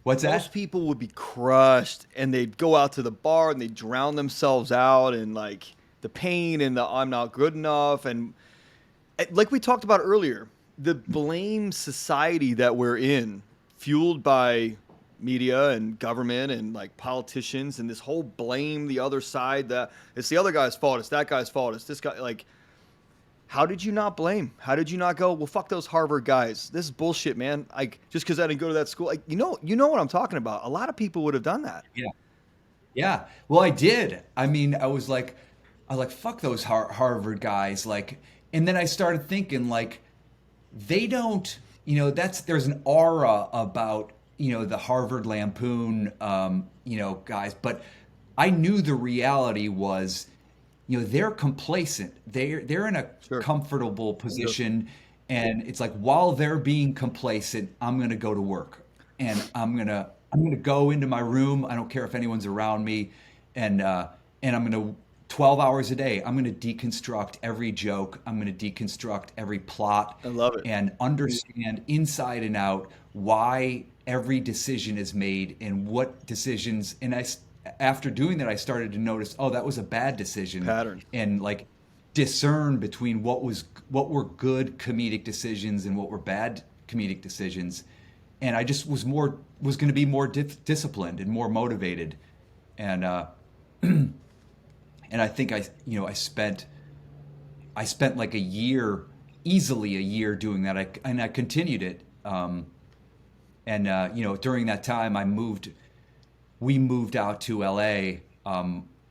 A: What's
B: Most
A: that?
B: people would be crushed, and they'd go out to the bar and they'd drown themselves out in like the pain and the I'm not good enough, and like we talked about earlier, the blame society that we're in, fueled by media and government and like politicians, and this whole blame the other side, that it's the other guy's fault, it's that guy's fault, it's this guy. Like, how did you not blame? How did you not go, well, fuck those Harvard guys, this is bullshit, man, like just because I didn't go to that school? Like, you know what I'm talking about. A lot of people would have done that.
A: Yeah. Yeah. Well, I did. I mean, I was like, fuck those Harvard guys. Like, and then I started thinking, like, they don't, there's an aura about, the Harvard Lampoon, guys. But I knew the reality was, they're complacent. They're in a
B: Sure.
A: comfortable position. And it's like, while they're being complacent, I'm going to go to work, and I'm going to go into my room. I don't care if anyone's around me. And I'm going to 12 hours a day. I'm going to deconstruct every joke. I'm going to deconstruct every plot.
B: I love it.
A: And understand inside and out why every decision is made and what decisions. And after doing that, I started to notice, oh, that was a bad decision.
B: Pattern.
A: And like discern between what were good comedic decisions and what were bad comedic decisions. and I just was going to be more disciplined and more motivated, and and I think I spent like a year, easily a year doing that. And I continued it. During that time, we moved out to LA,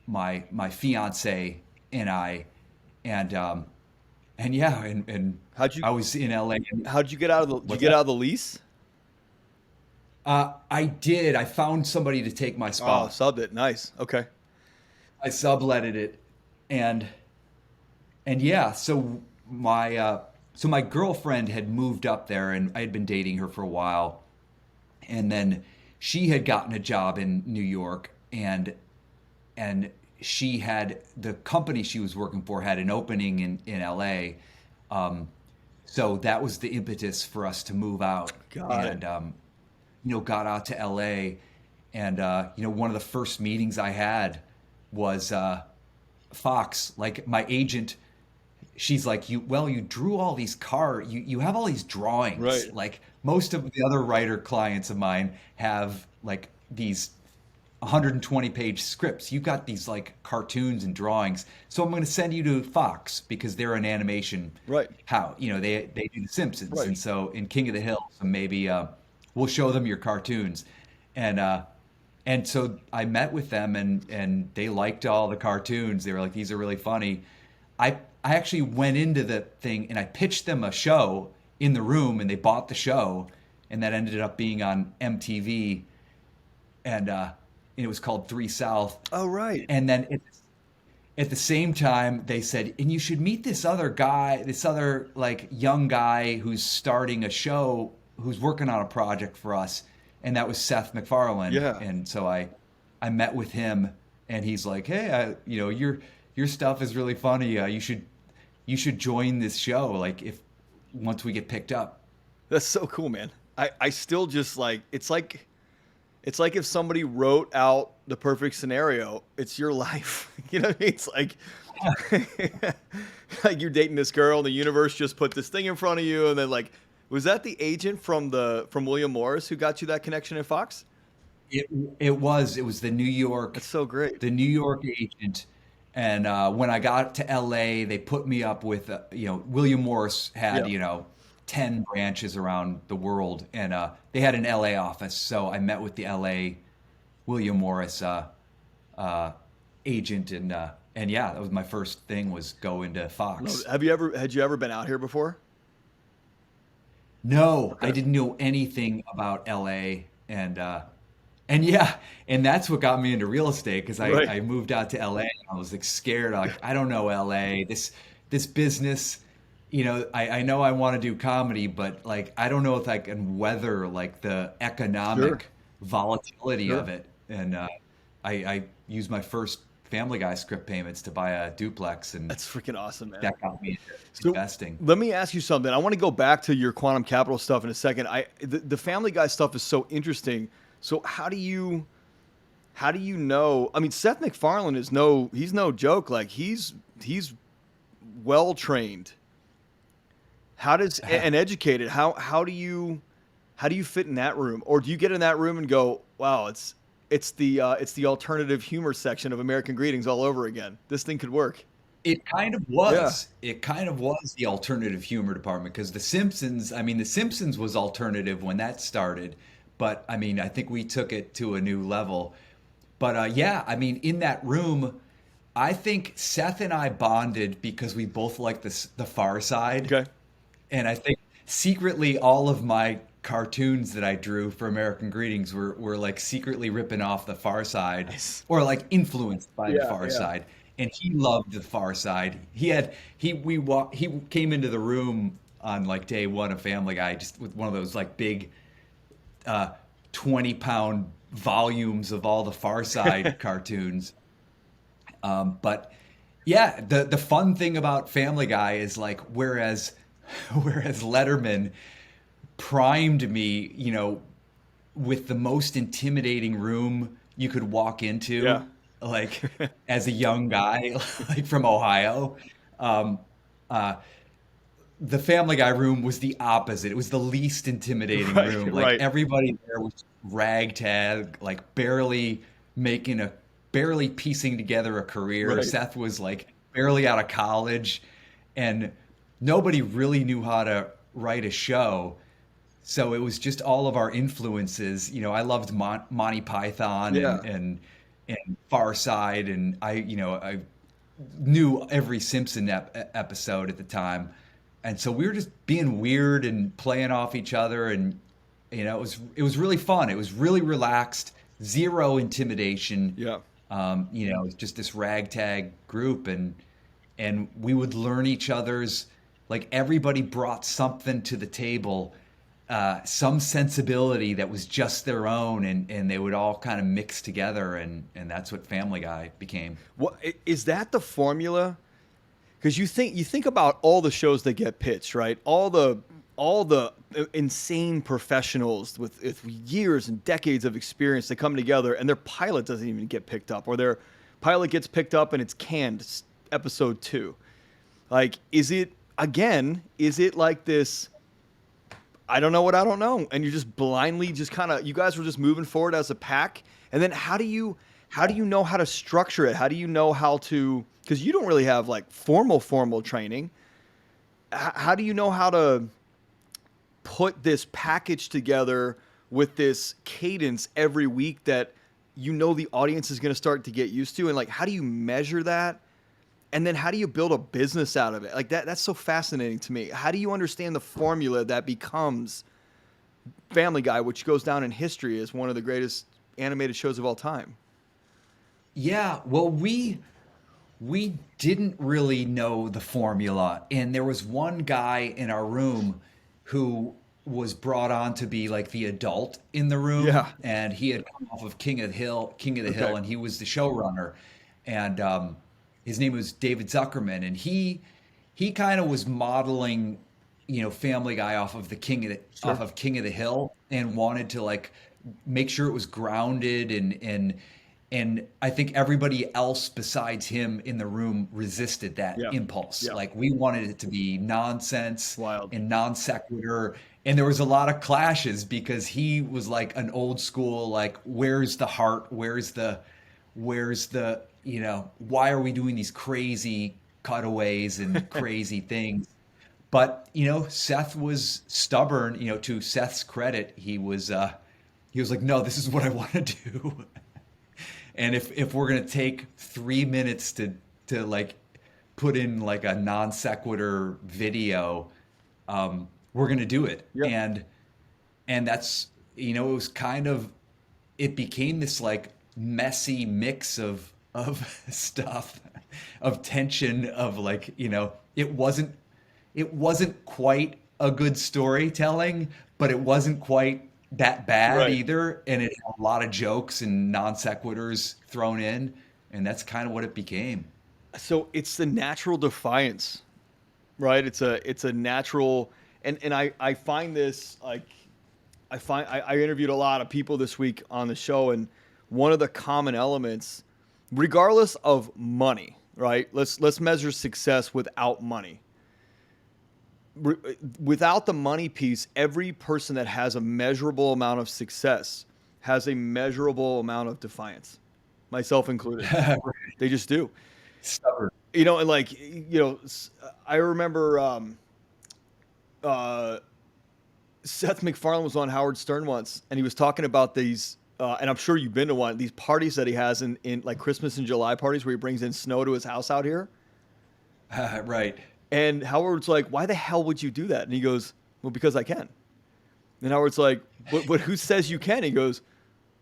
A: my fiance and I, and
B: How'd you
A: I was in LA.
B: how'd you get out of the did you
A: What's
B: get
A: that?
B: out of the lease?
A: I did. I found somebody to take my
B: Oh,
A: spot.
B: subbed it. Nice. Okay.
A: I subletted it, and yeah. So my girlfriend had moved up there, and I had been dating her for a while, and then she had gotten a job in New York, and she had the company she was working for had an opening in LA. So that was the impetus for us to move out,
B: Got it.
A: and got out to LA, and one of the first meetings I had was Fox. Like my agent, she's like, you drew all these you have all these drawings.
B: Right.
A: Like most of the other writer clients of mine have like these 120-page scripts. You've got these like cartoons and drawings. So I'm going to send you to Fox because they're an animation
B: Right.
A: they do The Simpsons.
B: Right.
A: And so in King of the Hill, so maybe we'll show them your cartoons. And so I met with them, and they liked all the cartoons. They were like, these are really funny. I actually went into the thing and I pitched them a show in the room, and they bought the show, and that ended up being on MTV, and it was called Three South.
B: Oh, right.
A: And then at the same time, they said, and you should meet this other guy, this other like young guy who's starting a show, who's working on a project for us, and that was Seth McFarlaine.
B: Yeah.
A: And so I met with him, and he's like, hey, your stuff is really funny. You should join this show. Like if once we get picked up.
B: That's so cool, man. I still just like it's like if somebody wrote out the perfect scenario, it's your life. You know what I mean? It's like like you're dating this girl and the universe just put this thing in front of you, and then like was that the agent from William Morris who got you that connection at Fox?
A: It was
B: That's so great.
A: the New York agent. And when I got to LA, they put me up with William Morris had
B: Yeah.
A: 10 branches around the world, and they had an LA office. So I met with the LA William Morris agent, and yeah, that was my first thing, was go into Fox.
B: Had you ever been out here before?
A: No, I
B: Okay.
A: didn't know anything about LA, and yeah, and that's what got me into real estate, because
B: Right.
A: I moved out to LA, and I was like scared. Like, I don't know LA. This business, I know I want to do comedy, but like I don't know if I can weather like the
B: Sure.
A: economic volatility
B: Sure.
A: of it. And I used my first Family Guy script payments to buy a duplex, and
B: That's freaking awesome, man.
A: that got me into
B: So
A: investing.
B: let me ask you something. I want to go back to your quantum capital stuff in a second. The Family Guy stuff is so interesting. So how do you know? I mean, Seth MacFarlane he's no joke. Like he's well trained. How does and educated? How do you fit in that room, or do you get in that room and go, wow, it's the alternative humor section of American Greetings all over again. This thing could work.
A: It kind of
B: Yeah.
A: was. It kind of was the alternative humor department, because The Simpsons was alternative when that started, but I mean, I think we took it to a new level. But yeah, I mean, in that room, I think Seth and I bonded because we both liked the Far Side.
B: Okay.
A: And I think secretly all of my cartoons that I drew for American Greetings were like secretly ripping off the Far Side,
B: Nice.
A: or like influenced by the
B: Yeah.
A: Far
B: Yeah.
A: Side. And he loved the Far Side. He came into the room on like day one of Family Guy, just with one of those like big 20-pound volumes of all the Far Side cartoons. But yeah, the fun thing about Family Guy is like, whereas Letterman primed me, with the most intimidating room you could walk
B: Yeah.
A: into, like as a young guy, like from Ohio. Um, uh, the Family Guy room was the opposite. It was the least intimidating room. Like
B: Right.
A: everybody there was ragtag, like barely piecing together a career.
B: Right.
A: Seth was like barely out of college, and nobody really knew how to write a show. So it was just all of our influences. I loved Monty Python
B: Yeah.
A: and Far Side, and I knew every Simpson episode at the time, and so we were just being weird and playing off each other, and it was really fun. It was really relaxed, zero intimidation.
B: Yeah.
A: It was just this ragtag group, and we would learn each other's, like everybody brought something to the table, some sensibility that was just their own, and they would all kind of mix together, and that's what Family Guy became.
B: What is that the formula? Because you think about all the shows that get pitched, right? All the insane professionals with years and decades of experience that come together, and their pilot doesn't even get picked up, or their pilot gets picked up and it's canned episode 2. Like, is it like this? I don't know what I don't know, and you're just blindly just kind of, you guys were just moving forward as a pack, and then how do you know how to structure it? How do you know how to? Because you don't really have like formal training. How do you know how to put this package together with this cadence every week that the audience is going to start to get used to? And like, how do you measure that? And then how do you build a business out of it? Like that's so fascinating to me. How do you understand the formula that becomes Family Guy, which goes down in history as one of the greatest animated shows of all time?
A: Yeah, well, we didn't really know the formula, and there was one guy in our room who was brought on to be like the adult in the room,
B: Yeah.
A: and he had come off of King of the
B: Okay.
A: Hill, and he was the showrunner, and his name was David Zuckerman, and he kind of was modeling, Family Guy off of
B: Sure.
A: King of the Hill, and wanted to like make sure it was grounded, and I think everybody else besides him in the room resisted that
B: Yeah.
A: impulse.
B: Yeah.
A: Like we wanted it to be nonsense
B: Wild.
A: and non sequitur. And there was a lot of clashes because he was like an old school, like, where's the heart? Why are we doing these crazy cutaways and crazy things? But, Seth was stubborn, to Seth's credit. He was like, no, this is what I want to do. And if we're gonna take 3 minutes to like put in like a non sequitur video, we're gonna do it.
B: Yep.
A: And that's it was kind of, it became this like messy mix of stuff, of tension, of like it wasn't quite a good storytelling, but it wasn't quite that bad
B: Right.
A: either, and it had a lot of jokes and non sequiturs thrown in, and that's kind of what it became.
B: So it's the natural defiance, right? It's a natural, and I find this like, I interviewed a lot of people this week on the show, and one of the common elements, regardless of money, right? Let's measure success without money. Without the money piece, every person that has a measurable amount of success has a measurable amount of defiance, myself included. They just do.
A: Stubborn.
B: And like, I remember uh, Seth McFarlaine was on Howard Stern once, and he was talking about these, and I'm sure you've been to one, these parties that he has in like Christmas and July parties where he brings in snow to his house out here.
A: Right.
B: And Howard's like, why the hell would you do that? And he goes, well, because I can. And Howard's like, but who says you can? He goes,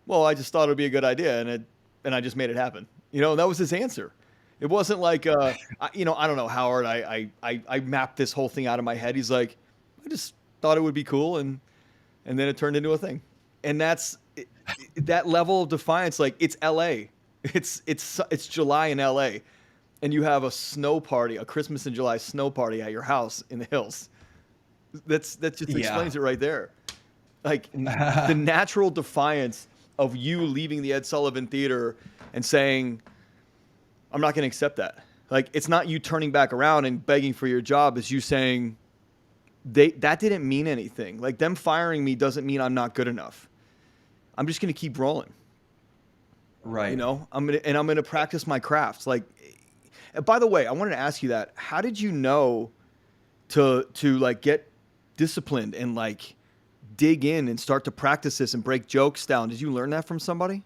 B: well, I just thought it would be a good idea, and I just made it happen. And that was his answer. It wasn't like, I don't know, Howard. I mapped this whole thing out of my head. He's like, I just thought it would be cool, and then it turned into a thing. And that's that level of defiance. Like, it's L.A. It's July in L.A. and you have a snow party, a Christmas in July snow party at your house in the hills. That just
A: Yeah.
B: explains it right there. Like the natural defiance of you leaving the Ed Sullivan Theater and saying, I'm not going to accept that. Like, it's not you turning back around and begging for your job. It's you saying, that didn't mean anything. Like them firing me doesn't mean I'm not good enough. I'm just going to keep rolling.
A: Right.
B: I'm going to practice my crafts. Like, and by the way, I wanted to ask you that. How did you know to like get disciplined and like dig in and start to practice this and break jokes down? Did you learn that from somebody?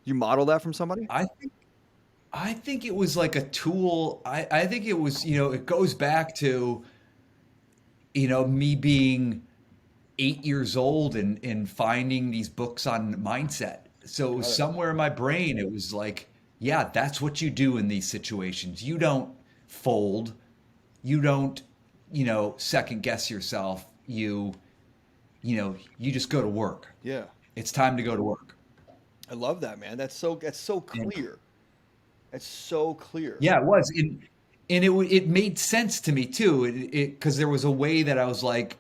B: You model that from somebody?
A: I think it was like a tool. I think it was, it goes back to, me being 8 years old and finding these books on mindset. So it was somewhere in my brain, it was like, yeah, that's what you do in these situations. You don't fold. You don't, second guess yourself. You just go to work.
B: Yeah.
A: It's time to go to work.
B: I love that, man. That's so
A: And
B: clear. That's so clear.
A: yeah, it was. And it made sense to me too. Because there was a way that I was like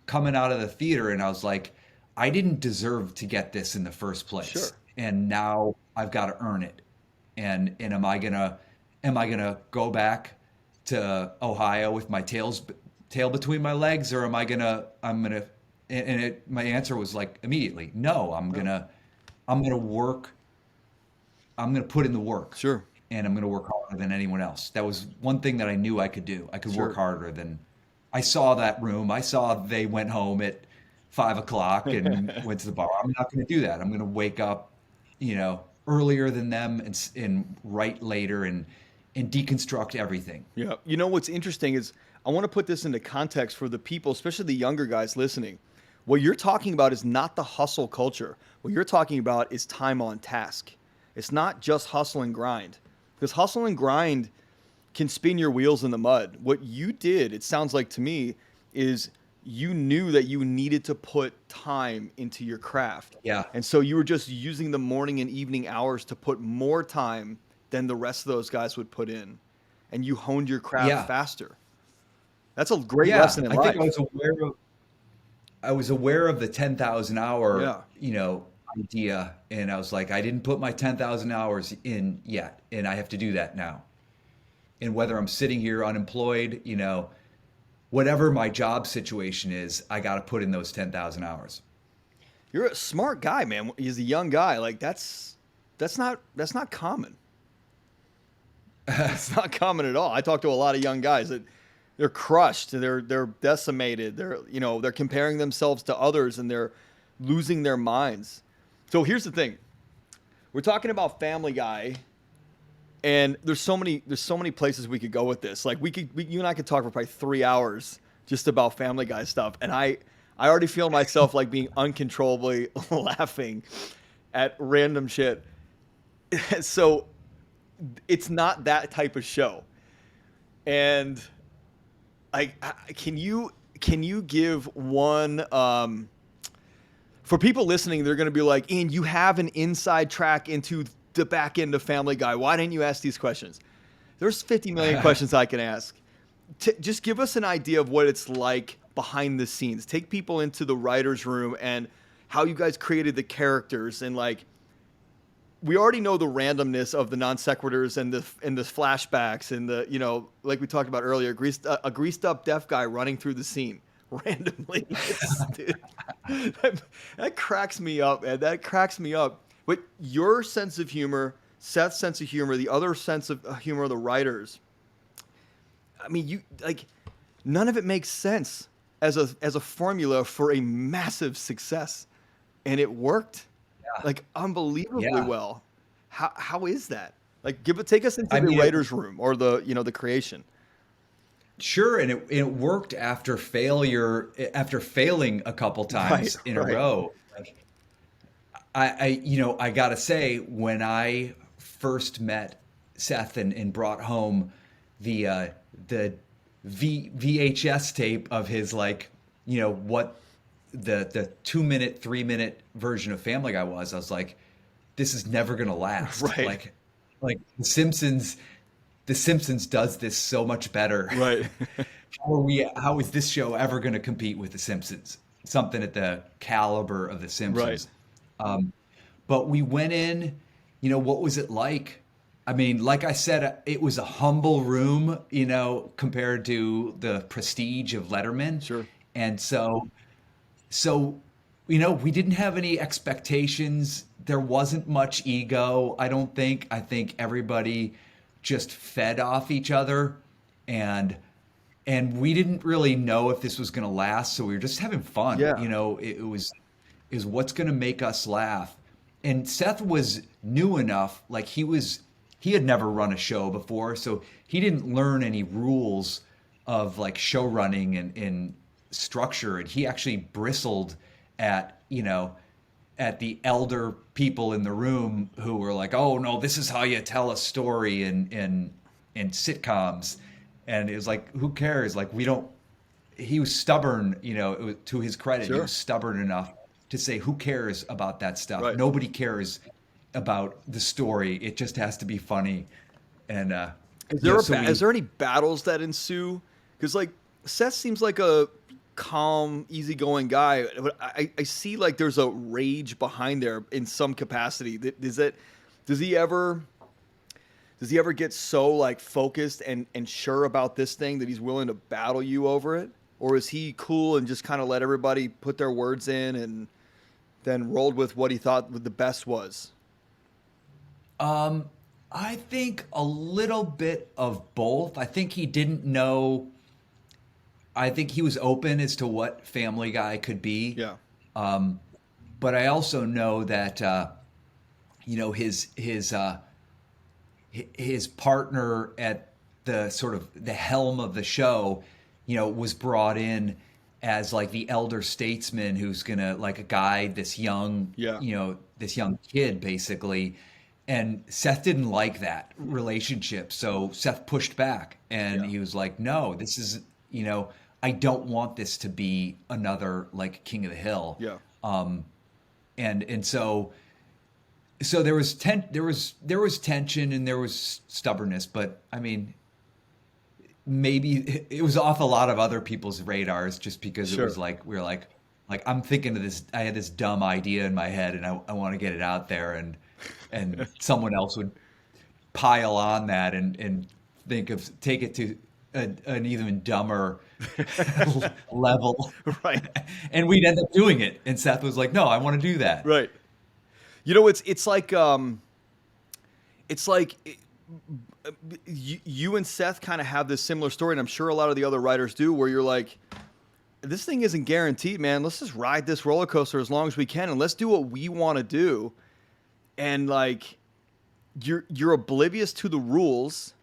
A: coming out of the theater and I was like, I didn't deserve to get this in the first
B: Sure.
A: place. And now I've got to earn it. And am I gonna go back to Ohio with my tail between my legs, or I'm gonna my answer was like immediately, no, I'm gonna work. I'm gonna put in the work.
B: Sure.
A: And I'm going to work harder than anyone else. That was one thing that I knew I could do. I could
B: Sure.
A: work harder than I saw that room. I saw they went home at 5 o'clock and went to the bar. I'm not going to do that. I'm going to wake up, earlier than them and write later and deconstruct everything.
B: Yeah. You know what's interesting is I want to put this into context for the people, especially the younger guys listening. What you're talking about is not the hustle culture. What you're talking about is time on task. It's not just hustle and grind. Because hustle and grind can spin your wheels in the mud. What you did, it sounds like to me, is you knew that you needed to put time into your craft.
A: Yeah.
B: And so you were just using the morning and evening hours to put more time than the rest of those guys would put in. And you honed your craft
A: Yeah.
B: faster. That's a great
A: Yeah.
B: lesson in
A: I
B: life.
A: think I was aware of the 10,000 hour,
B: Yeah.
A: idea. And I was like, I didn't put my 10,000 hours in yet. And I have to do that now. And whether I'm sitting here unemployed, whatever my job situation is, I got to put in those 10,000 hours.
B: You're a smart guy, man. He's a young guy. Like that's not common. It's not common at all. I talk to a lot of young guys that they're crushed, they're decimated, they're comparing themselves to others and they're losing their minds. So here's the thing. We're talking about Family Guy, and there's so many places we could go with this. Like you and I could talk for probably 3 hours just about Family Guy stuff. And I already feel myself like being uncontrollably laughing at random shit. So it's not that type of show. And can you give one, for people listening, they're going to be like, Ian, you have an inside track into the back end of Family Guy. Why didn't you ask these questions? There's 50 million questions I can ask. Just give us an idea of what it's like behind the scenes. Take people into the writer's room and how you guys created the characters. And like, we already know the randomness of the non sequiturs and the flashbacks and the, like we talked about earlier, a greased up deaf guy running through the scene randomly. Dude, that cracks me up, man. That cracks me up. But your sense of humor, Seth's sense of humor, the other sense of humor of the writers, I mean, none of it makes sense as a formula for a massive success. And it worked like unbelievably well. How is that? Like take us into the writer's room or the creation.
A: Sure, and it worked after failing a couple times in a row. Like, I gotta say, when I first met Seth and brought home the VHS tape of his what the 2-minute, 3-minute version of Family Guy was, I was like, this is never gonna last.
B: Right.
A: Like The Simpsons does this so much better.
B: Right.
A: How is this show ever going to compete with The Simpsons? Something at the caliber of The Simpsons.
B: Right.
A: But we went in, what was it like I mean, like I said, it was a humble room, compared to the prestige of Letterman.
B: Sure.
A: And so, we didn't have any expectations. There wasn't much ego, I don't think. I think everybody just fed off each other, and we didn't really know if this was going to last, so we were just having fun.
B: Yeah.
A: It was what's going to make us laugh. And Seth was new enough, like he had never run a show before, so he didn't learn any rules of like show running and structure, and he actually bristled at at the elder people in the room who were like, "Oh no, this is how you tell a story in sitcoms," and it was like, who cares? Like, we don't. He was stubborn, to his credit, he
B: Sure.
A: was stubborn enough to say, "Who cares about that stuff?
B: Right.
A: Nobody cares about the story. It just has to be funny." And
B: Is there any battles that ensue? Because like Seth seems like a calm, easygoing guy, but I see like there's a rage behind there in some capacity. Does he ever get so like focused and sure about this thing that he's willing to battle you over it, or is he cool and just kind of let everybody put their words in and then rolled with what he thought the best was?
A: I think a little bit of both. I think he didn't know. I think he was open as to what Family Guy could be.
B: Yeah.
A: But I also know that his partner at the sort of the helm of the show, was brought in as like the elder statesman who's gonna like guide this young,
B: Yeah.
A: this young kid basically. And Seth didn't like that relationship, so Seth pushed back, and
B: Yeah.
A: he was like, "No, this is, I don't want this to be another like King of the Hill."
B: Yeah.
A: And so there was tension and there was stubbornness, but I mean, maybe it was off a lot of other people's radars just because it
B: Sure.
A: was like we were like I'm thinking of this. I had this dumb idea in my head, and I want to get it out there, and someone else would pile on that and take it to an even dumber level,
B: Right.
A: and we'd end up doing it. And Seth was like, "No, I want to do that."
B: Right. You and Seth kind of have this similar story, and I'm sure a lot of the other writers do, where you're like, this thing isn't guaranteed, man. Let's just ride this roller coaster as long as we can, and let's do what we want to do. And like, you're oblivious to the rules,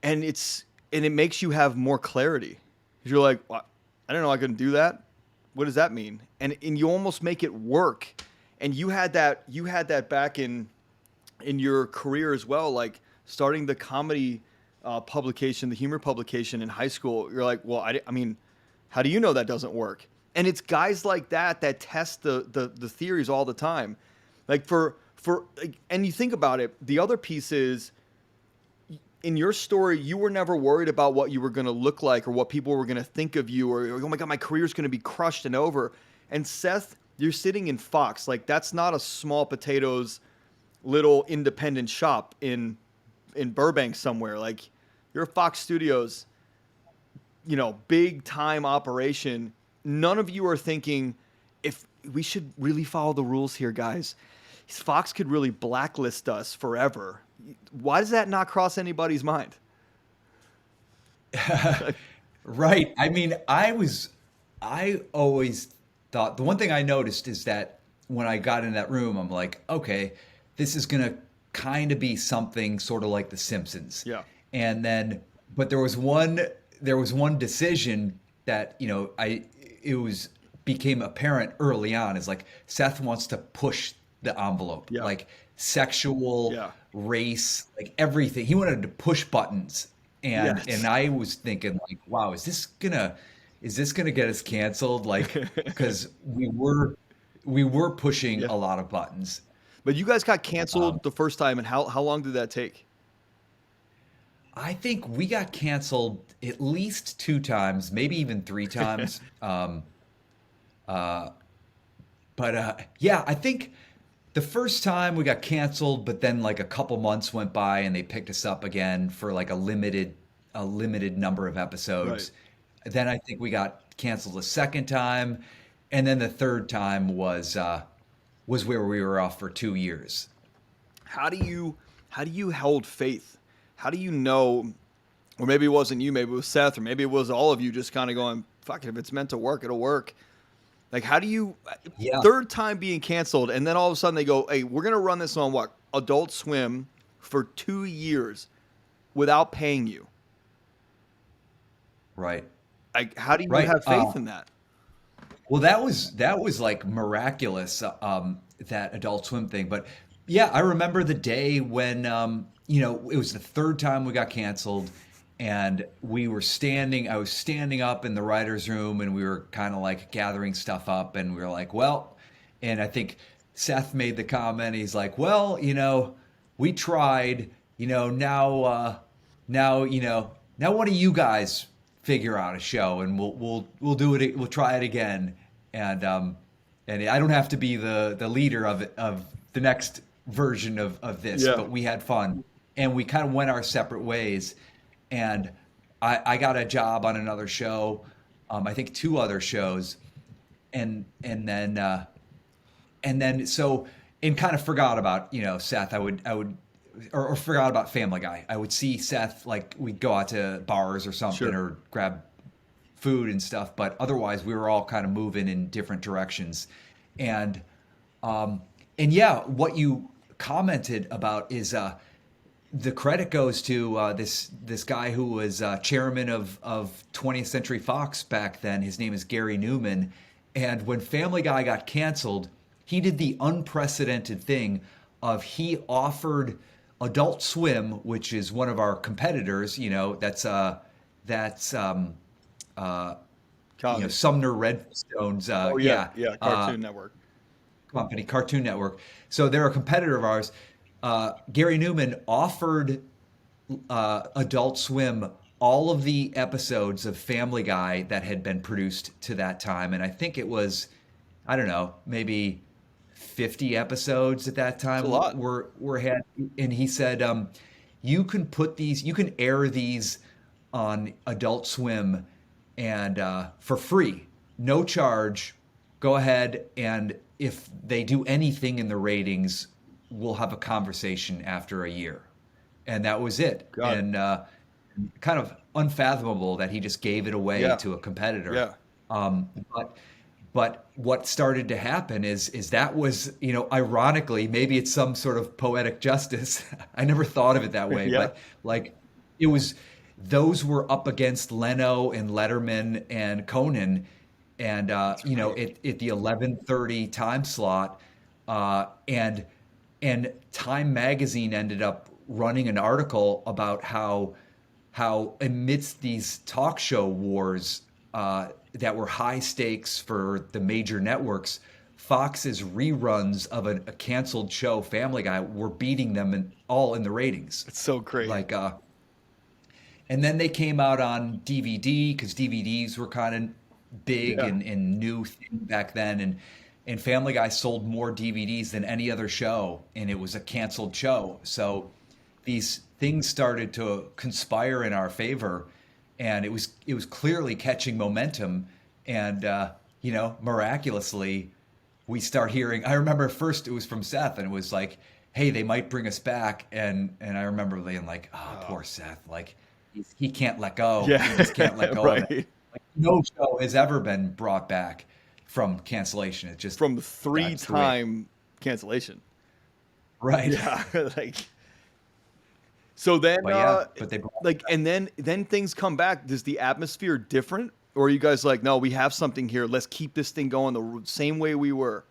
B: and it makes you have more clarity. 'Cause you're like, "What? I didn't know I couldn't do that. What does that mean?" And you almost make it work. And you had that back in your career as well, like starting the comedy publication, the humor publication in high school. You're like, well, I mean, how do you know that doesn't work? And it's guys like that test the theories all the time. Like and you think about it, the other piece is, in your story, you were never worried about what you were going to look like or what people were going to think of you, or, oh my God, my career's going to be crushed and over. And Seth, you're sitting in Fox. Like, that's not a small potatoes little independent shop in Burbank somewhere. Like, you're a Fox Studios, big time operation. None of you are thinking, if we should really follow the rules here, guys. Fox could really blacklist us forever. Why does that not cross anybody's mind?
A: Right. I mean, I always thought, the one thing I noticed is that when I got in that room, I'm like, okay, this is going to kind of be something sort of like The Simpsons.
B: Yeah.
A: And then, but there was one decision that, became apparent early on, is like Seth wants to push the envelope,
B: Yeah.
A: like sexual,
B: Yeah.
A: race, like everything. He wanted to push buttons. And
B: Yes.
A: I was thinking like, wow, is this gonna get us canceled? Like, because we were pushing
B: Yeah.
A: a lot of buttons.
B: But you guys got canceled the first time, and how long did that take?
A: I think we got canceled at least 2 times, maybe even 3 times. Yeah, I think the first time we got canceled, but then like a couple months went by and they picked us up again for like a limited number of
B: Right.
A: episodes. Then I think we got canceled a second time, and then the third time was where we were off for 2 years.
B: How do you hold faith? How do you know, or maybe it wasn't you, maybe it was Seth, or maybe it was all of you just kind of going, fuck it, if it's meant to work, it'll work. Like, how do you,
A: Yeah.
B: third time being canceled, and then all of a sudden they go, hey, we're going to run this on what? Adult Swim for 2 years without paying you.
A: Right.
B: Like, how do you
A: Right.
B: have faith in that?
A: Well, that was like miraculous, that Adult Swim thing. But yeah, I remember the day when it was the third time we got canceled, and we were standing. I was standing up in the writers' room, and we were kind of like gathering stuff up, and we were like, well, and I think Seth made the comment. He's like, well, we tried. Now one of you guys figure out a show, and we'll do it. We'll try it again, and I don't have to be the leader of the next version of this,
B: Yeah.
A: but we had fun, and we kind of went our separate ways, and I got a job on another show, I think two other shows, and then so and kind of forgot about Seth. I would or forgot about Family Guy. I would see Seth, like we'd go out to bars or something,
B: Sure.
A: or grab food and stuff, but otherwise we were all kind of moving in different directions. And um and yeah, what you commented about is the credit goes to this guy who was chairman of 20th Century Fox back then. His name is Gary Newman, and when Family Guy got canceled, he did the unprecedented thing of he offered Adult Swim, which is one of our competitors, that's
B: Comedy.
A: Sumner Redstone's
B: Oh, yeah. Yeah. Cartoon Network.
A: company, Cartoon Network. So they're a competitor of ours. Gary Newman offered Adult Swim all of the episodes of Family Guy that had been produced to that time, and I think it was, I don't know, maybe 50 episodes at that
B: It's a
A: time
B: lot.
A: were had. And he said, you can air these on Adult Swim, and for free, no charge. Go ahead, and if they do anything in the ratings, we'll have a conversation after a year. And that was it.
B: God.
A: And kind of unfathomable that he just gave it away
B: Yeah.
A: to a competitor.
B: Yeah.
A: Um, but but what started to happen is that was, ironically, maybe it's some sort of poetic justice. I never thought of it that way,
B: Yeah.
A: but like it was, those were up against Leno and Letterman and Conan, and at the 11:30 time slot, and Time Magazine ended up running an article about how amidst these talk show wars that were high stakes for the major networks, Fox's reruns of a canceled show, Family Guy, were beating them all in the ratings.
B: It's so great.
A: Like, and then they came out on DVD because DVDs were kind of big
B: Yeah.
A: and new thing back then, and Family Guy sold more DVDs than any other show, and it was a canceled show. So these things started to conspire in our favor, and it was clearly catching momentum, and miraculously we start hearing. I remember first it was from Seth, and it was like, hey, they might bring us back, and I remember being like, oh, poor Seth, like he can't let go.
B: Yeah.
A: He just can't let go of it.
B: Right.
A: Like, no show has ever been brought back from cancellation. It just,
B: From
A: that's the way.
B: three-time cancellation.
A: Right.
B: Yeah. Like, so then,
A: But yeah, but they brought
B: like, and then things come back. Does the atmosphere different, or are you guys like, no, we have something here. Let's keep this thing going the same way we were.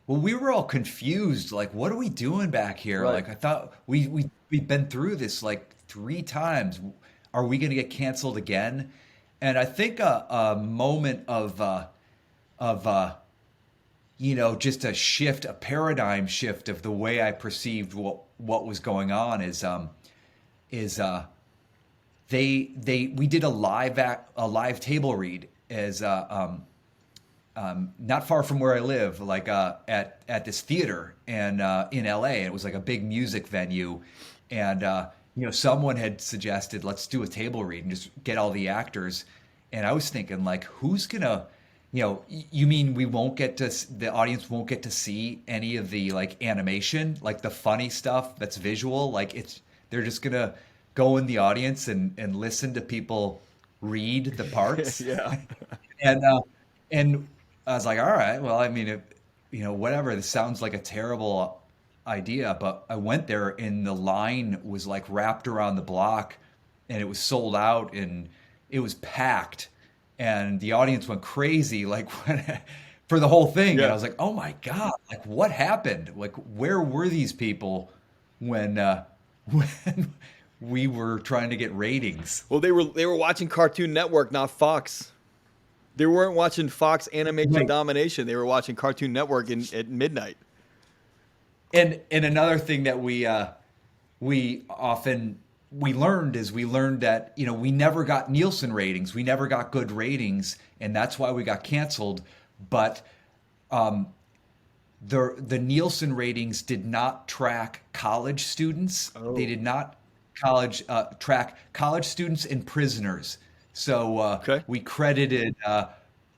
A: Well, we were all confused. Like, what are we doing back here?
B: Right.
A: Like, I thought we've been through this like 3 times. Are we going to get canceled again? And I think a moment of just a shift, a paradigm shift of the way I perceived what was going on is we did a live table read as not far from where I live, like at this theater and in LA. It was like a big music venue, and someone had suggested let's do a table read and just get all the actors. And I was thinking like, who's gonna, you mean the audience won't get to see any of the like animation, like the funny stuff that's visual, like they're just gonna go in the audience and listen to people read the parts.
B: Yeah.
A: And I was like, all right, well, I mean, whatever. This sounds like a terrible idea, but I went there and the line was like wrapped around the block, and it was sold out, and it was packed, and the audience went crazy, like for the whole thing.
B: Yeah.
A: And I was like, oh my God, like what happened? Like where were these people when when we were trying to get ratings?
B: Well, they were watching Cartoon Network, not Fox. They weren't watching Fox Animation
A: Right.
B: Domination. They were watching Cartoon Network at midnight.
A: And another thing that we learned that we never got Nielsen ratings, we never got good ratings, and that's why we got canceled. But the Nielsen ratings did not track college students.
B: Oh.
A: They did not track college students and prisoners. So
B: Okay.
A: we credited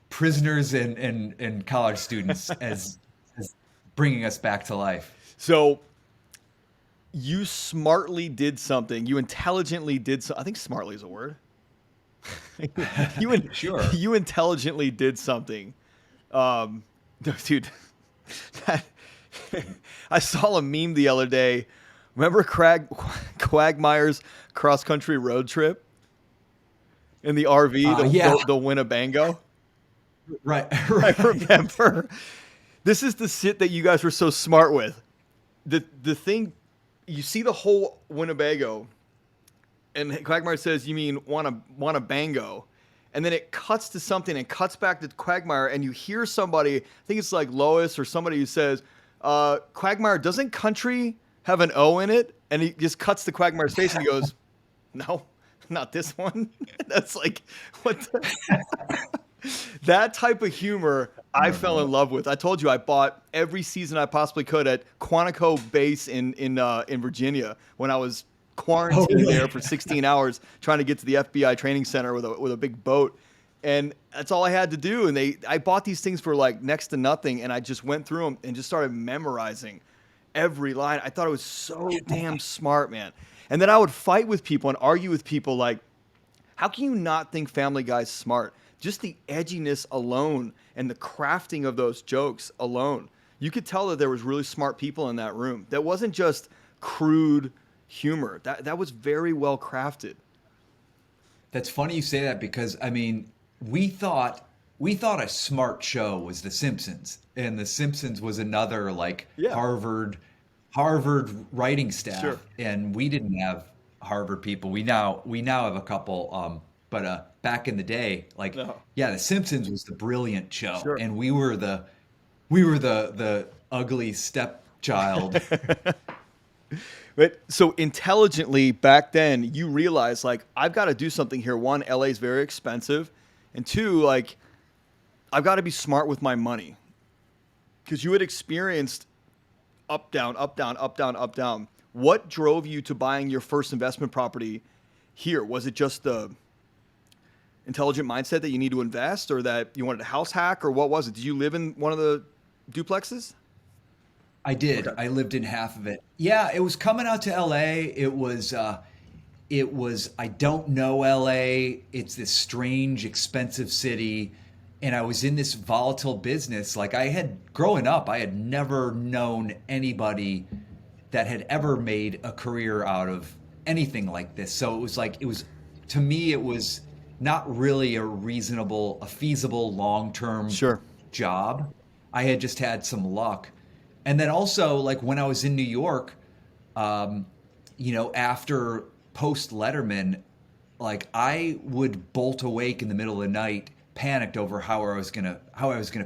A: prisoners and college students as bringing us back to life.
B: So you smartly did something. You intelligently did so. I think smartly is a word.
A: Sure.
B: You intelligently did something. Dude, I saw a meme the other day. Remember Quagmire's cross-country road trip in the RV,
A: yeah.
B: the Winnebago?
A: Right.
B: I remember. This is the shit that you guys were so smart with. The thing, you see the whole Winnebago, and Quagmire says, "You mean want a bango?" And then it cuts to something and cuts back to Quagmire, and you hear somebody, I think it's like Lois or somebody who says, "Quagmire, doesn't country have an O in it?" And he just cuts to Quagmire's face and he goes, "No, not this one." That's like, what the... That type of humor I fell in love with. I told you I bought every season I possibly could at Quantico Base in Virginia when I was quarantined there for 16 hours trying to get to the FBI training center with a big boat. And that's all I had to do. And I bought these things for like next to nothing, and I just went through them and just started memorizing every line. I thought it was so damn smart, man. And then I would fight with people and argue with people like, how can you not think Family Guy's smart? Just the edginess alone and the crafting of those jokes alone. You could tell that there was really smart people in that room. That wasn't just crude humor. That was very well crafted.
A: That's funny you say that because I mean, we thought a smart show was The Simpsons, and The Simpsons was another like
B: Yeah.
A: Harvard writing staff,
B: Sure.
A: and we didn't have Harvard people. We now have a couple, but back in the day, like
B: No.
A: yeah, The Simpsons was the brilliant show,
B: Sure.
A: and we were the ugly stepchild.
B: But so intelligently back then, you realized like I've got to do something here. One, LA is very expensive, and two, like I've got to be smart with my money because you had experienced up down, up down, up down, up down. What drove you to buying your first investment property here? Was it just the intelligent mindset that you need to invest, or that you wanted a house hack, or what was it? Did you live in one of the duplexes?
A: I did.
B: Okay.
A: I lived in half of it. Yeah, it was coming out to LA. It was I don't know LA. It's this strange, expensive city. And I was in this volatile business. Like growing up, I had never known anybody that had ever made a career out of anything like this. So to me, it was not really a feasible long-term
B: Sure.
A: job. I had just had some luck. And then also, like when I was in New York, after post Letterman, like I would bolt awake in the middle of the night, panicked over how I was gonna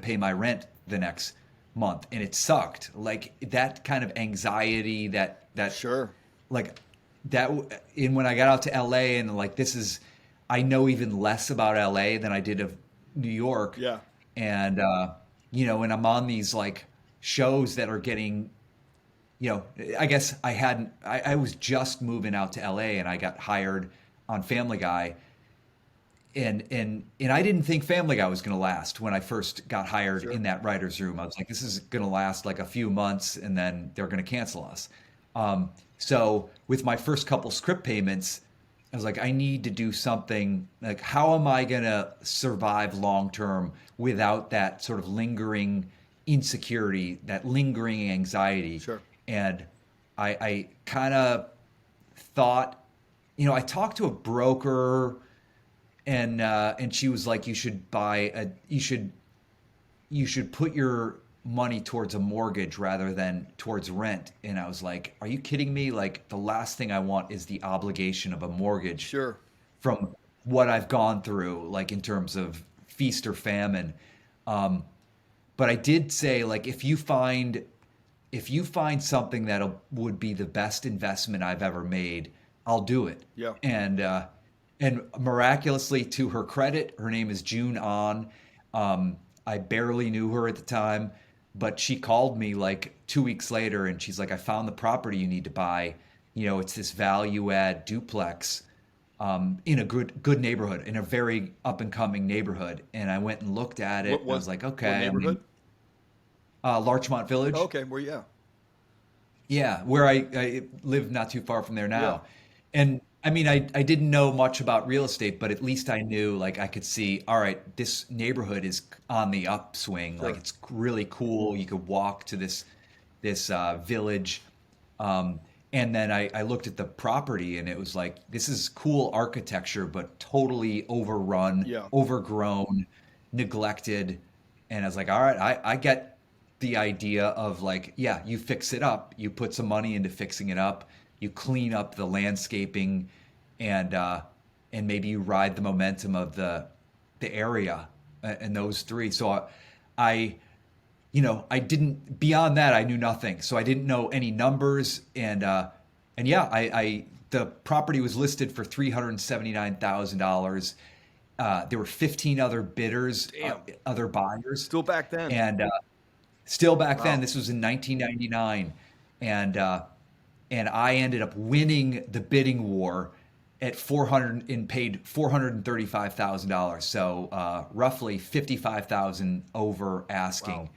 A: pay my rent the next month, and it sucked. Like that kind of anxiety, that
B: Sure.
A: like that. And when I got out to LA, and like I know even less about LA than I did of New York.
B: Yeah.
A: And, and I'm on these like shows that are getting, I guess I was just moving out to LA and I got hired on Family Guy. And I didn't think Family Guy was going to last when I first got hired
B: Sure.
A: in that writer's room. I was like, this is going to last like a few months and then they're going to cancel us. So with my first couple script payments, I was like, I need to do something like, how am I going to survive long term without that sort of lingering insecurity, that lingering anxiety?
B: Sure.
A: And I kind of thought, I talked to a broker and she was like, you should put your money towards a mortgage rather than towards rent. And I was like, are you kidding me? Like the last thing I want is the obligation of a mortgage
B: Sure.
A: from what I've gone through, like in terms of feast or famine. But I did say, like, if you find something that would be the best investment I've ever made, I'll do it.
B: Yeah.
A: And miraculously, to her credit, her name is June On. I barely knew her at the time, but she called me like 2 weeks later, and she's like, "I found the property you need to buy. It's this value add duplex in a good neighborhood, in a very up and coming neighborhood." And I went and looked at it. And I was like,
B: what
A: "Okay."
B: neighborhood?
A: Larchmont Village.
B: Oh, okay. Where? Yeah.
A: Yeah, where I live not too far from there
B: Yeah.
A: now. And I mean, I didn't know much about real estate, but at least I knew, like, I could see, all right, this neighborhood is on the upswing. Like,
B: Sure.
A: it's really cool. You could walk to this village. And then I looked at the property and it was like, this is cool architecture, but totally overrun,
B: Yeah.
A: overgrown, neglected. And I was like, all right, I get the idea of like, yeah, you fix it up, you put some money into fixing it up, you clean up the landscaping, and maybe you ride the momentum of the area and those three. So I didn't, beyond that, I knew nothing. So I didn't know any numbers. And yeah, the property was listed for $379,000. There were 15 other bidders,
B: Damn.
A: other buyers.
B: Still back then.
A: And still back then,
B: Wow.
A: this was in 1999. And I ended up winning the bidding war at 400 and paid $435,000. So roughly 55,000 over asking.
B: Wow.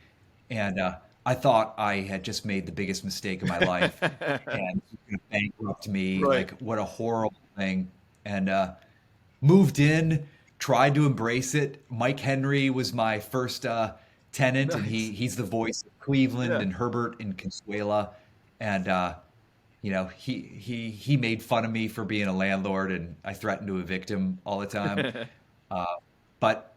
A: And I thought I had just made the biggest mistake of my life and it was gonna bankrupt me.
B: Right.
A: Like, what a horrible thing. And moved in, tried to embrace it. Mike Henry was my first tenant, and
B: Nice.
A: he's the voice of Cleveland
B: Yeah.
A: and Herbert and Consuela. And he made fun of me for being a landlord, and I threatened to evict him all the time. Uh, but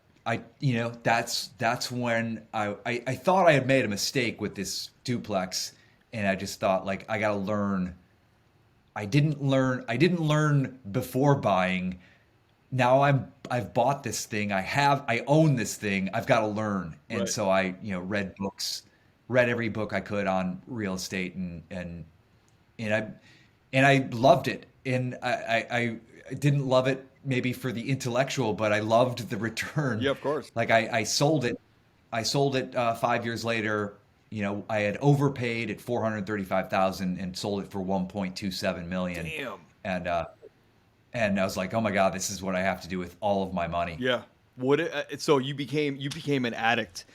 A: that's when I thought I had made a mistake with this duplex, and I just thought, like, I got to learn. I didn't learn before buying. Now I've bought this thing. I own this thing. I've got to learn. And
B: Right.
A: so I, read books, read every book I could on real estate, and I loved it. And I didn't love it maybe for the intellectual, but I loved the return.
B: Yeah, of course.
A: Like, I sold it. I sold it 5 years later. I had overpaid at 435,000 and sold it for 1.27 million.
B: Damn.
A: And I was like, oh my God, this is what I have to do with all of my money.
B: Yeah. So you became an addict.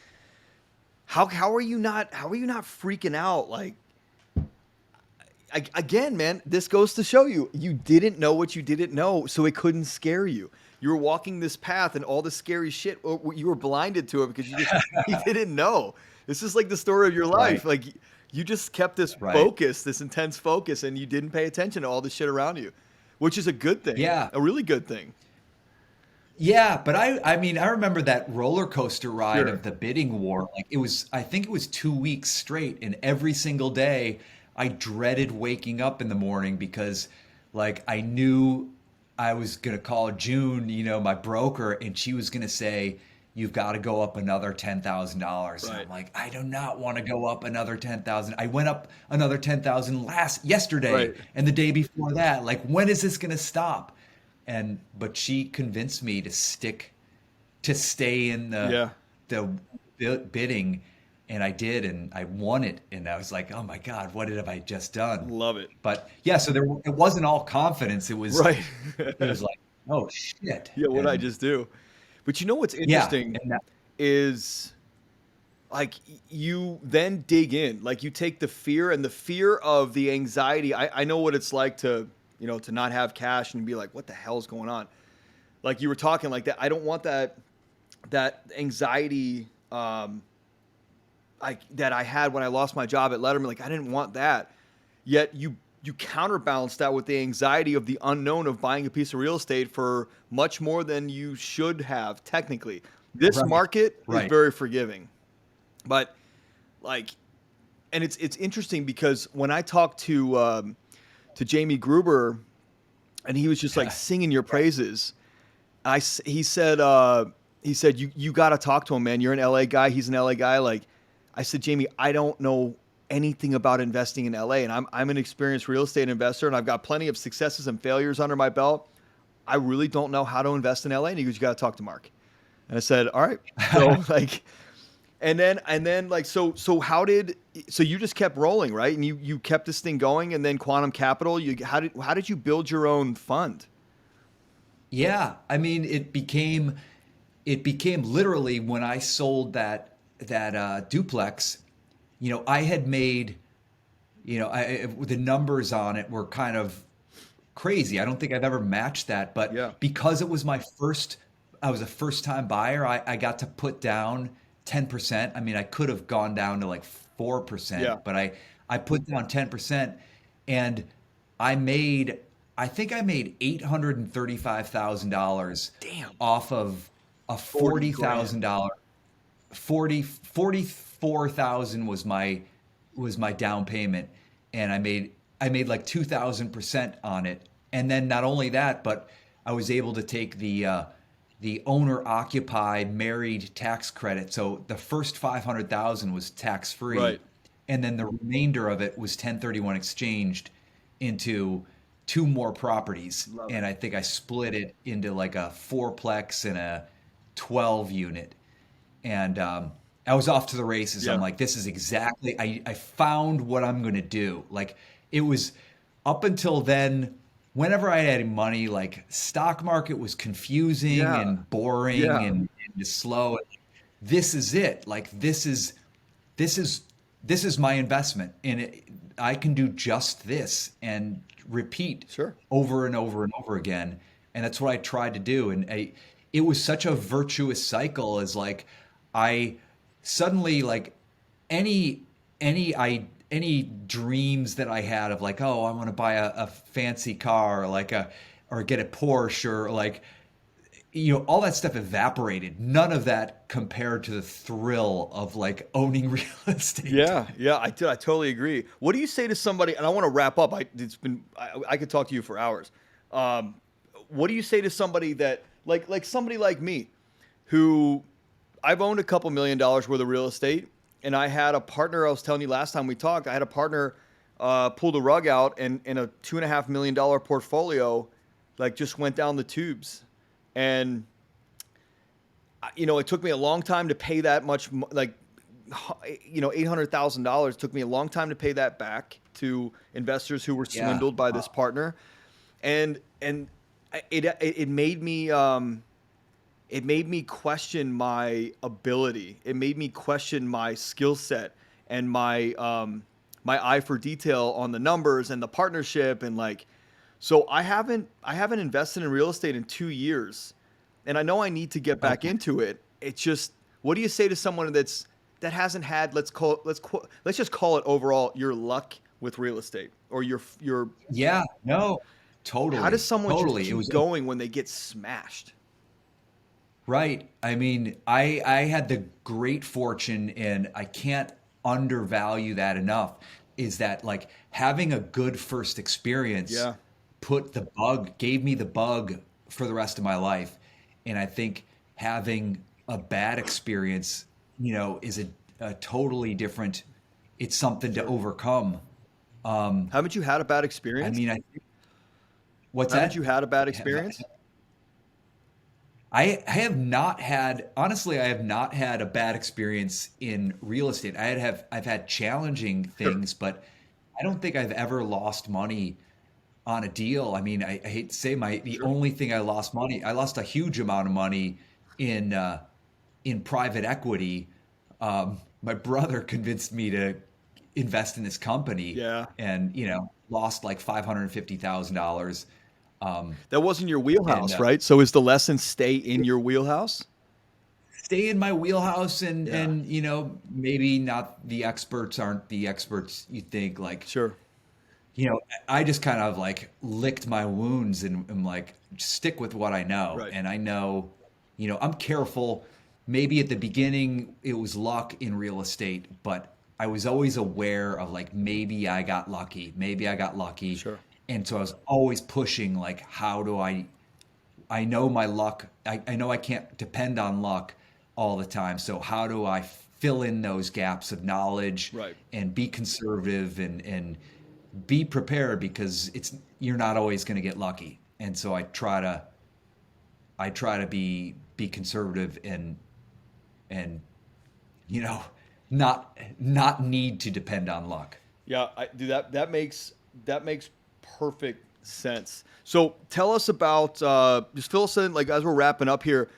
B: How are you not freaking out? Like, again, man, this goes to show you didn't know what you didn't know, so it couldn't scare you. You were walking this path, and all the scary shit, you were blinded to it because you didn't know. This is like the story of your life.
A: Right.
B: Like, you just kept this
A: Right.
B: focus, this intense focus, and you didn't pay attention to all the shit around you, which is a good thing.
A: Yeah.
B: A really good thing.
A: Yeah, but I mean, I remember that roller coaster ride
B: Sure.
A: of the bidding war. Like, I think it was 2 weeks straight, and every single day I dreaded waking up in the morning because, like, I knew I was gonna call June, my broker, and she was gonna say, "You've got to go up another $10,000." And
B: Right.
A: I'm like, I do not want to go up another 10,000. I went up another 10,000 yesterday
B: Right.
A: and the day before that. Like, when is this gonna stop? But she convinced me to stay in
B: Yeah.
A: bidding, and I did, and I won it, and I was like, oh my God, what have I just done?
B: Love it.
A: But yeah, so it wasn't all confidence.
B: Right.
A: It was like, oh shit,
B: Yeah, what did I
A: and
B: just do? But you know what's
A: yeah,
B: interesting
A: and that,
B: is like you then dig in. Like you take the fear and the fear of the anxiety. I know what it's like to, to not have cash and be like, what the hell's going on? Like you were talking like that. I don't want that anxiety that I had when I lost my job at Letterman. Like I didn't want that. Yet you counterbalance that with the anxiety of the unknown of buying a piece of real estate for much more than you should have technically. This
A: right,
B: market is
A: right,
B: very forgiving. But like, and it's interesting because when I talked to Jamie Gruber, and he was just like singing your praises, he said you got to talk to him, man. You're an LA guy. He's an LA guy. Like I said, Jamie, I don't know anything about investing in LA, and I'm an experienced real estate investor, and I've got plenty of successes and failures under my belt. I really don't know how to invest in LA. And he goes, you got to talk to Mark. And I said, all right. So like. And then like so you just kept rolling, right? And you kept this thing going, and then Quantum Capital, how did you build your own fund?
A: yeah. I mean, it became literally when I sold that duplex. I had made, the numbers on it were kind of crazy. I don't think I've ever matched that, but
B: Yeah.
A: because I was a first time buyer, I got to put down 10%. I mean, I could have gone down to like
B: Yeah.
A: 4%, but I put down 10%, and I think I made $835,000
B: Damn.
A: off of a
B: 40
A: $40,000. 44,000 was my down payment, and I made like 2,000% on it. And then not only that, but I was able to take the owner occupy married tax credit. So the first 500,000 was tax free,
B: Right.
A: and then the remainder of it was 1031 exchanged into two more properties.
B: Love it.
A: And I think I split it into like a fourplex and a 12 unit. And I was off to the races. I'm
B: Yeah.
A: like, this is exactly, I found what I'm going to do. Like it was up until then, whenever I had money, like stock market was confusing
B: Yeah.
A: and boring
B: Yeah.
A: and just slow. This is it. Like this is this is my investment, and I can do just this and repeat
B: Sure.
A: over and over and over again. And that's what I tried to do. And it was such a virtuous cycle. As like I suddenly like any any dreams that I had of like, oh, I want to buy a fancy car, or like or get a Porsche, or like, all that stuff evaporated. None of that compared to the thrill of like owning real estate.
B: Yeah, yeah, I totally agree. What do you say to somebody? And I want to wrap up. I could talk to you for hours. Um, what do you say to somebody that like somebody like me, who I've owned a couple $1 million worth of real estate, and I had a partner. I was telling you last time we talked. I had a partner pull the rug out, and in a $2.5 million portfolio, like just went down the tubes, and it took me a long time to pay that much, like, $800,000. Took me a long time to pay that back to investors who were
A: Yeah.
B: swindled by this partner, and it made me question my ability. It made me question my skill set and my eye for detail on the numbers and the partnership, and like, so I haven't invested in real estate in 2 years, and I know I need to get back into it. It's just, what do you say to someone that hasn't had, let's just call it overall your luck with real estate, or your
A: Yeah, no,
B: how does
A: totally,
B: someone just
A: totally. It
B: keep
A: was
B: going when they get smashed?
A: right. I mean, I had the great fortune, and I can't undervalue that enough, is that like having a good first experience
B: Yeah.
A: gave me the bug for the rest of my life. And I think having a bad experience, is a totally different, it's something to overcome.
B: Haven't you had a bad
A: I
B: experience?
A: mean, what's
B: Haven't
A: that?
B: you had a bad
A: Have I-
B: experience?
A: I have not had, honestly, I have not had a bad experience in real estate. I've had challenging
B: Sure.
A: things, but I don't think I've ever lost money on a deal. I mean, I hate to say the
B: Sure.
A: only thing I lost a huge amount of money in private equity. My brother convinced me to invest in this company,
B: Yeah.
A: and lost like $550,000.
B: That wasn't your
A: And
B: wheelhouse, right? So is the lesson stay in your wheelhouse?
A: stay in my wheelhouse, and
B: Yeah.
A: maybe not, the experts aren't the experts you think, like,
B: Sure.
A: I just kind of like licked my wounds, and am like, stick with what I know.
B: Right.
A: And I know, I'm careful. Maybe at the beginning it was luck in real estate, but I was always aware of, like, maybe I got lucky. Maybe I got lucky.
B: Sure.
A: And so I was always pushing, like, how do I know my luck. I know I can't depend on luck all the time. So how do I fill in those gaps of knowledge,
B: Right.
A: and be conservative, and be prepared, because you're not always going to get lucky. And so I try to be conservative, and you know not need to depend on luck.
B: Yeah, I do that. That makes perfect sense. So tell us about just fill us in, like, as we're wrapping up here.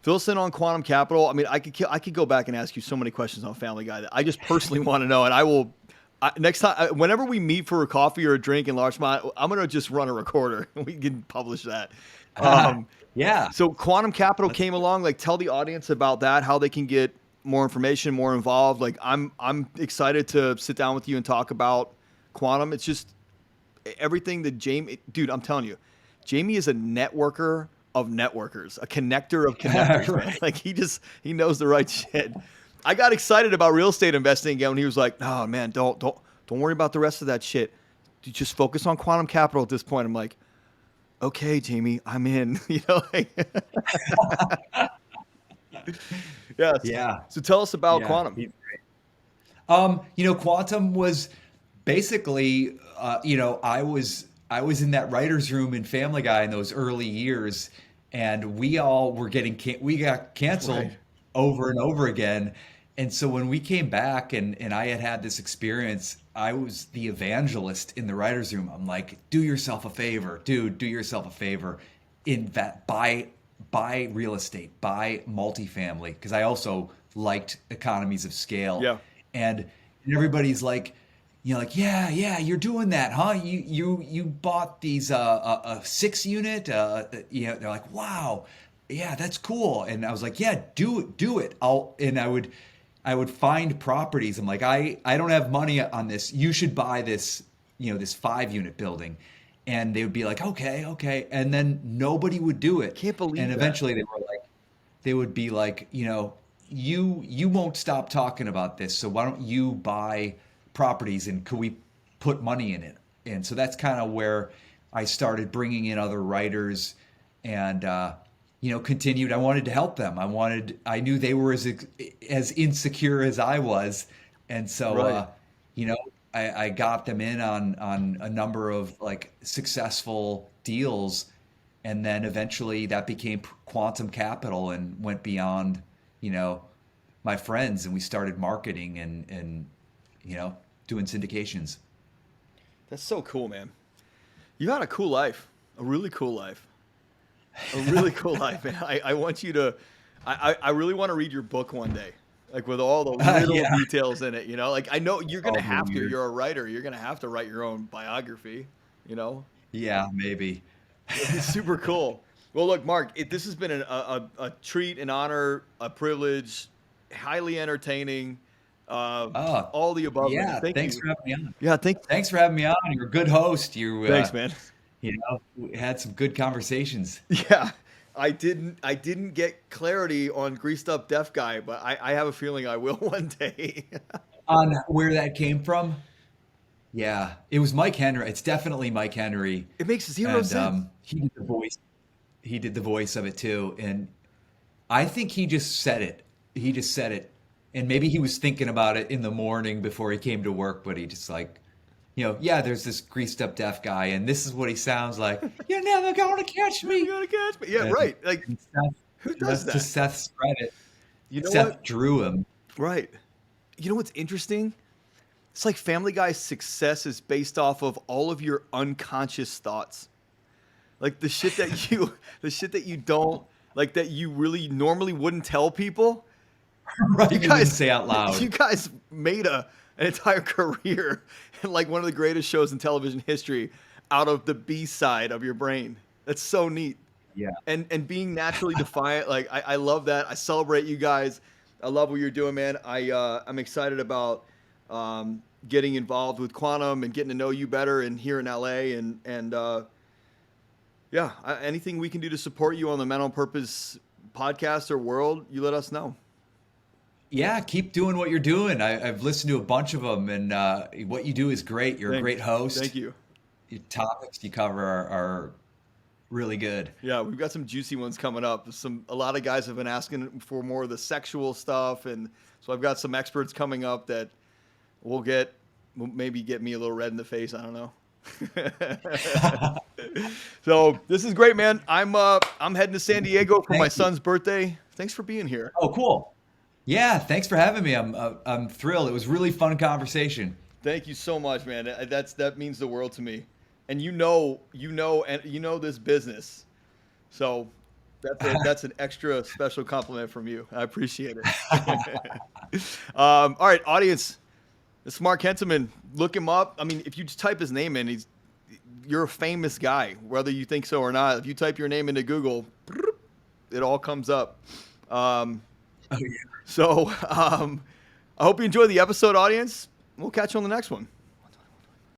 B: Fill us in on Quantum Capital. I mean, I could go back and ask you so many questions on Family Guy that I just personally want to know, and I will. Next time, whenever we meet for a coffee or a drink in Larchmont, I'm gonna just run a recorder and we can publish that.
A: Yeah.
B: So Quantum Capital came along. Like, tell the audience about that, how they can get more information, more involved. Like, I'm excited to sit down with you and talk about Quantum. It's just everything that Jamie, dude, I'm telling you, Jamie is a networker of networkers, a connector of connectors, man.
A: Right.
B: Like, he knows the right shit. I got excited about real estate investing again when he was like, "Oh man, don't worry about the rest of that shit. You just focus on Quantum Capital at this point." I'm like, "Okay, Jamie, I'm in." Like, yeah.
A: Yeah.
B: So tell us about
A: Yeah.
B: Quantum.
A: Quantum was basically, I was in that writer's room in Family Guy in those early years, and we all were we got canceled
B: Right.
A: over and over again. And so when we came back, and I had this experience, I was the evangelist in the writer's room. I'm like, do yourself a favor, dude, do yourself a favor, buy real estate, buy multifamily, because I also liked economies of scale.
B: Yeah.
A: And everybody's like, yeah, you're doing that, huh? You bought these a 6 unit, they're like, wow, yeah, that's cool. And I was like, yeah, do it. I would find properties. I'm like, I don't have money on this. You should buy this, this 5 unit building. And they would be like, okay. And then nobody would do it.
B: Can't believe
A: And
B: that.
A: eventually they would be like, you won't stop talking about this, so why don't you buy properties, and could we put money in it? And so that's kind of where I started bringing in other writers, and continued. I wanted to help them. I knew they were as insecure as I was, and so
B: Right.
A: I got them in on a number of, like, successful deals, and then eventually that became Quantum Capital, and went beyond, my friends, and we started marketing, and doing syndications.
B: That's so cool, man. You had a cool life, a really cool life. A really cool life, man. I want you to, I really want to read your book one day, like, with all the little
A: Yeah.
B: details in it. Like, I know you're gonna
A: All the
B: have to.
A: weird.
B: You're a writer. You're gonna have to write your own biography. You know,
A: Yeah, maybe.
B: it's super cool. Well, look, Mark, this has been a treat, an honor, a privilege, highly entertaining.
A: Oh,
B: All the above, man.
A: yeah.
B: Thank
A: Thanks
B: you.
A: for having me on.
B: Yeah,
A: Thanks for having me on. You're a good host.
B: thanks, man.
A: We had some good conversations.
B: Yeah, I didn't get clarity on greased up deaf guy, but I have a feeling I will one day.
A: On where that came from? Yeah, it was Mike Henry. It's definitely Mike Henry,
B: It makes zero
A: and
B: sense.
A: he did the voice. He did the voice of it too, and I think he just said it. He just said it, and maybe he was thinking about it in the morning before he came to work. But he just, like, yeah, there's this greased up deaf guy, and this is what he sounds like. You're never gonna catch
B: You
A: me.
B: gotta catch me. Yeah,
A: And,
B: right. Like,
A: and stuff.
B: Who does
A: To
B: that?
A: Seth's credit,
B: You know what?
A: Seth drew him.
B: Right. You know what's interesting? It's like Family Guy's success is based off of all of your unconscious thoughts. Like the shit that you don't, like that you really normally wouldn't tell people.
A: Right,
B: You
A: you wouldn't
B: guys,
A: say out loud.
B: you guys made an entire career and like one of the greatest shows in television history out of the B side of your brain. That's so neat.
A: Yeah.
B: And being naturally defiant, like I love that. I celebrate you guys. I love what you're doing, man. I'm excited about getting involved with Quantum and getting to know you better and here in LA and yeah, anything we can do to support you on the Men on Purpose podcast or world, you let us know.
A: Yeah, keep doing what you're doing. I've listened to a bunch of them, and what you do is great. You're a great host.
B: Thank you.
A: Your topics you cover are really good.
B: Yeah, we've got some juicy ones coming up. A lot of guys have been asking for more of the sexual stuff, and so I've got some experts coming up that will maybe get me a little red in the face. I don't know. So this is great, man. I'm heading to San Diego for my son's birthday. Thanks for being here.
A: Oh, cool. Yeah, thanks for having me. I'm thrilled. It was really fun conversation.
B: Thank you so much, man. That means the world to me. And you know this business. So that's an extra special compliment from you. I appreciate it. All right, audience. This is Mark Hentemann. Look him up. I mean, if you just type his name in, you're a famous guy, whether you think so or not. If you type your name into Google, it all comes up. Oh, yeah. So I hope you enjoyed the episode, audience. We'll catch you on the next one.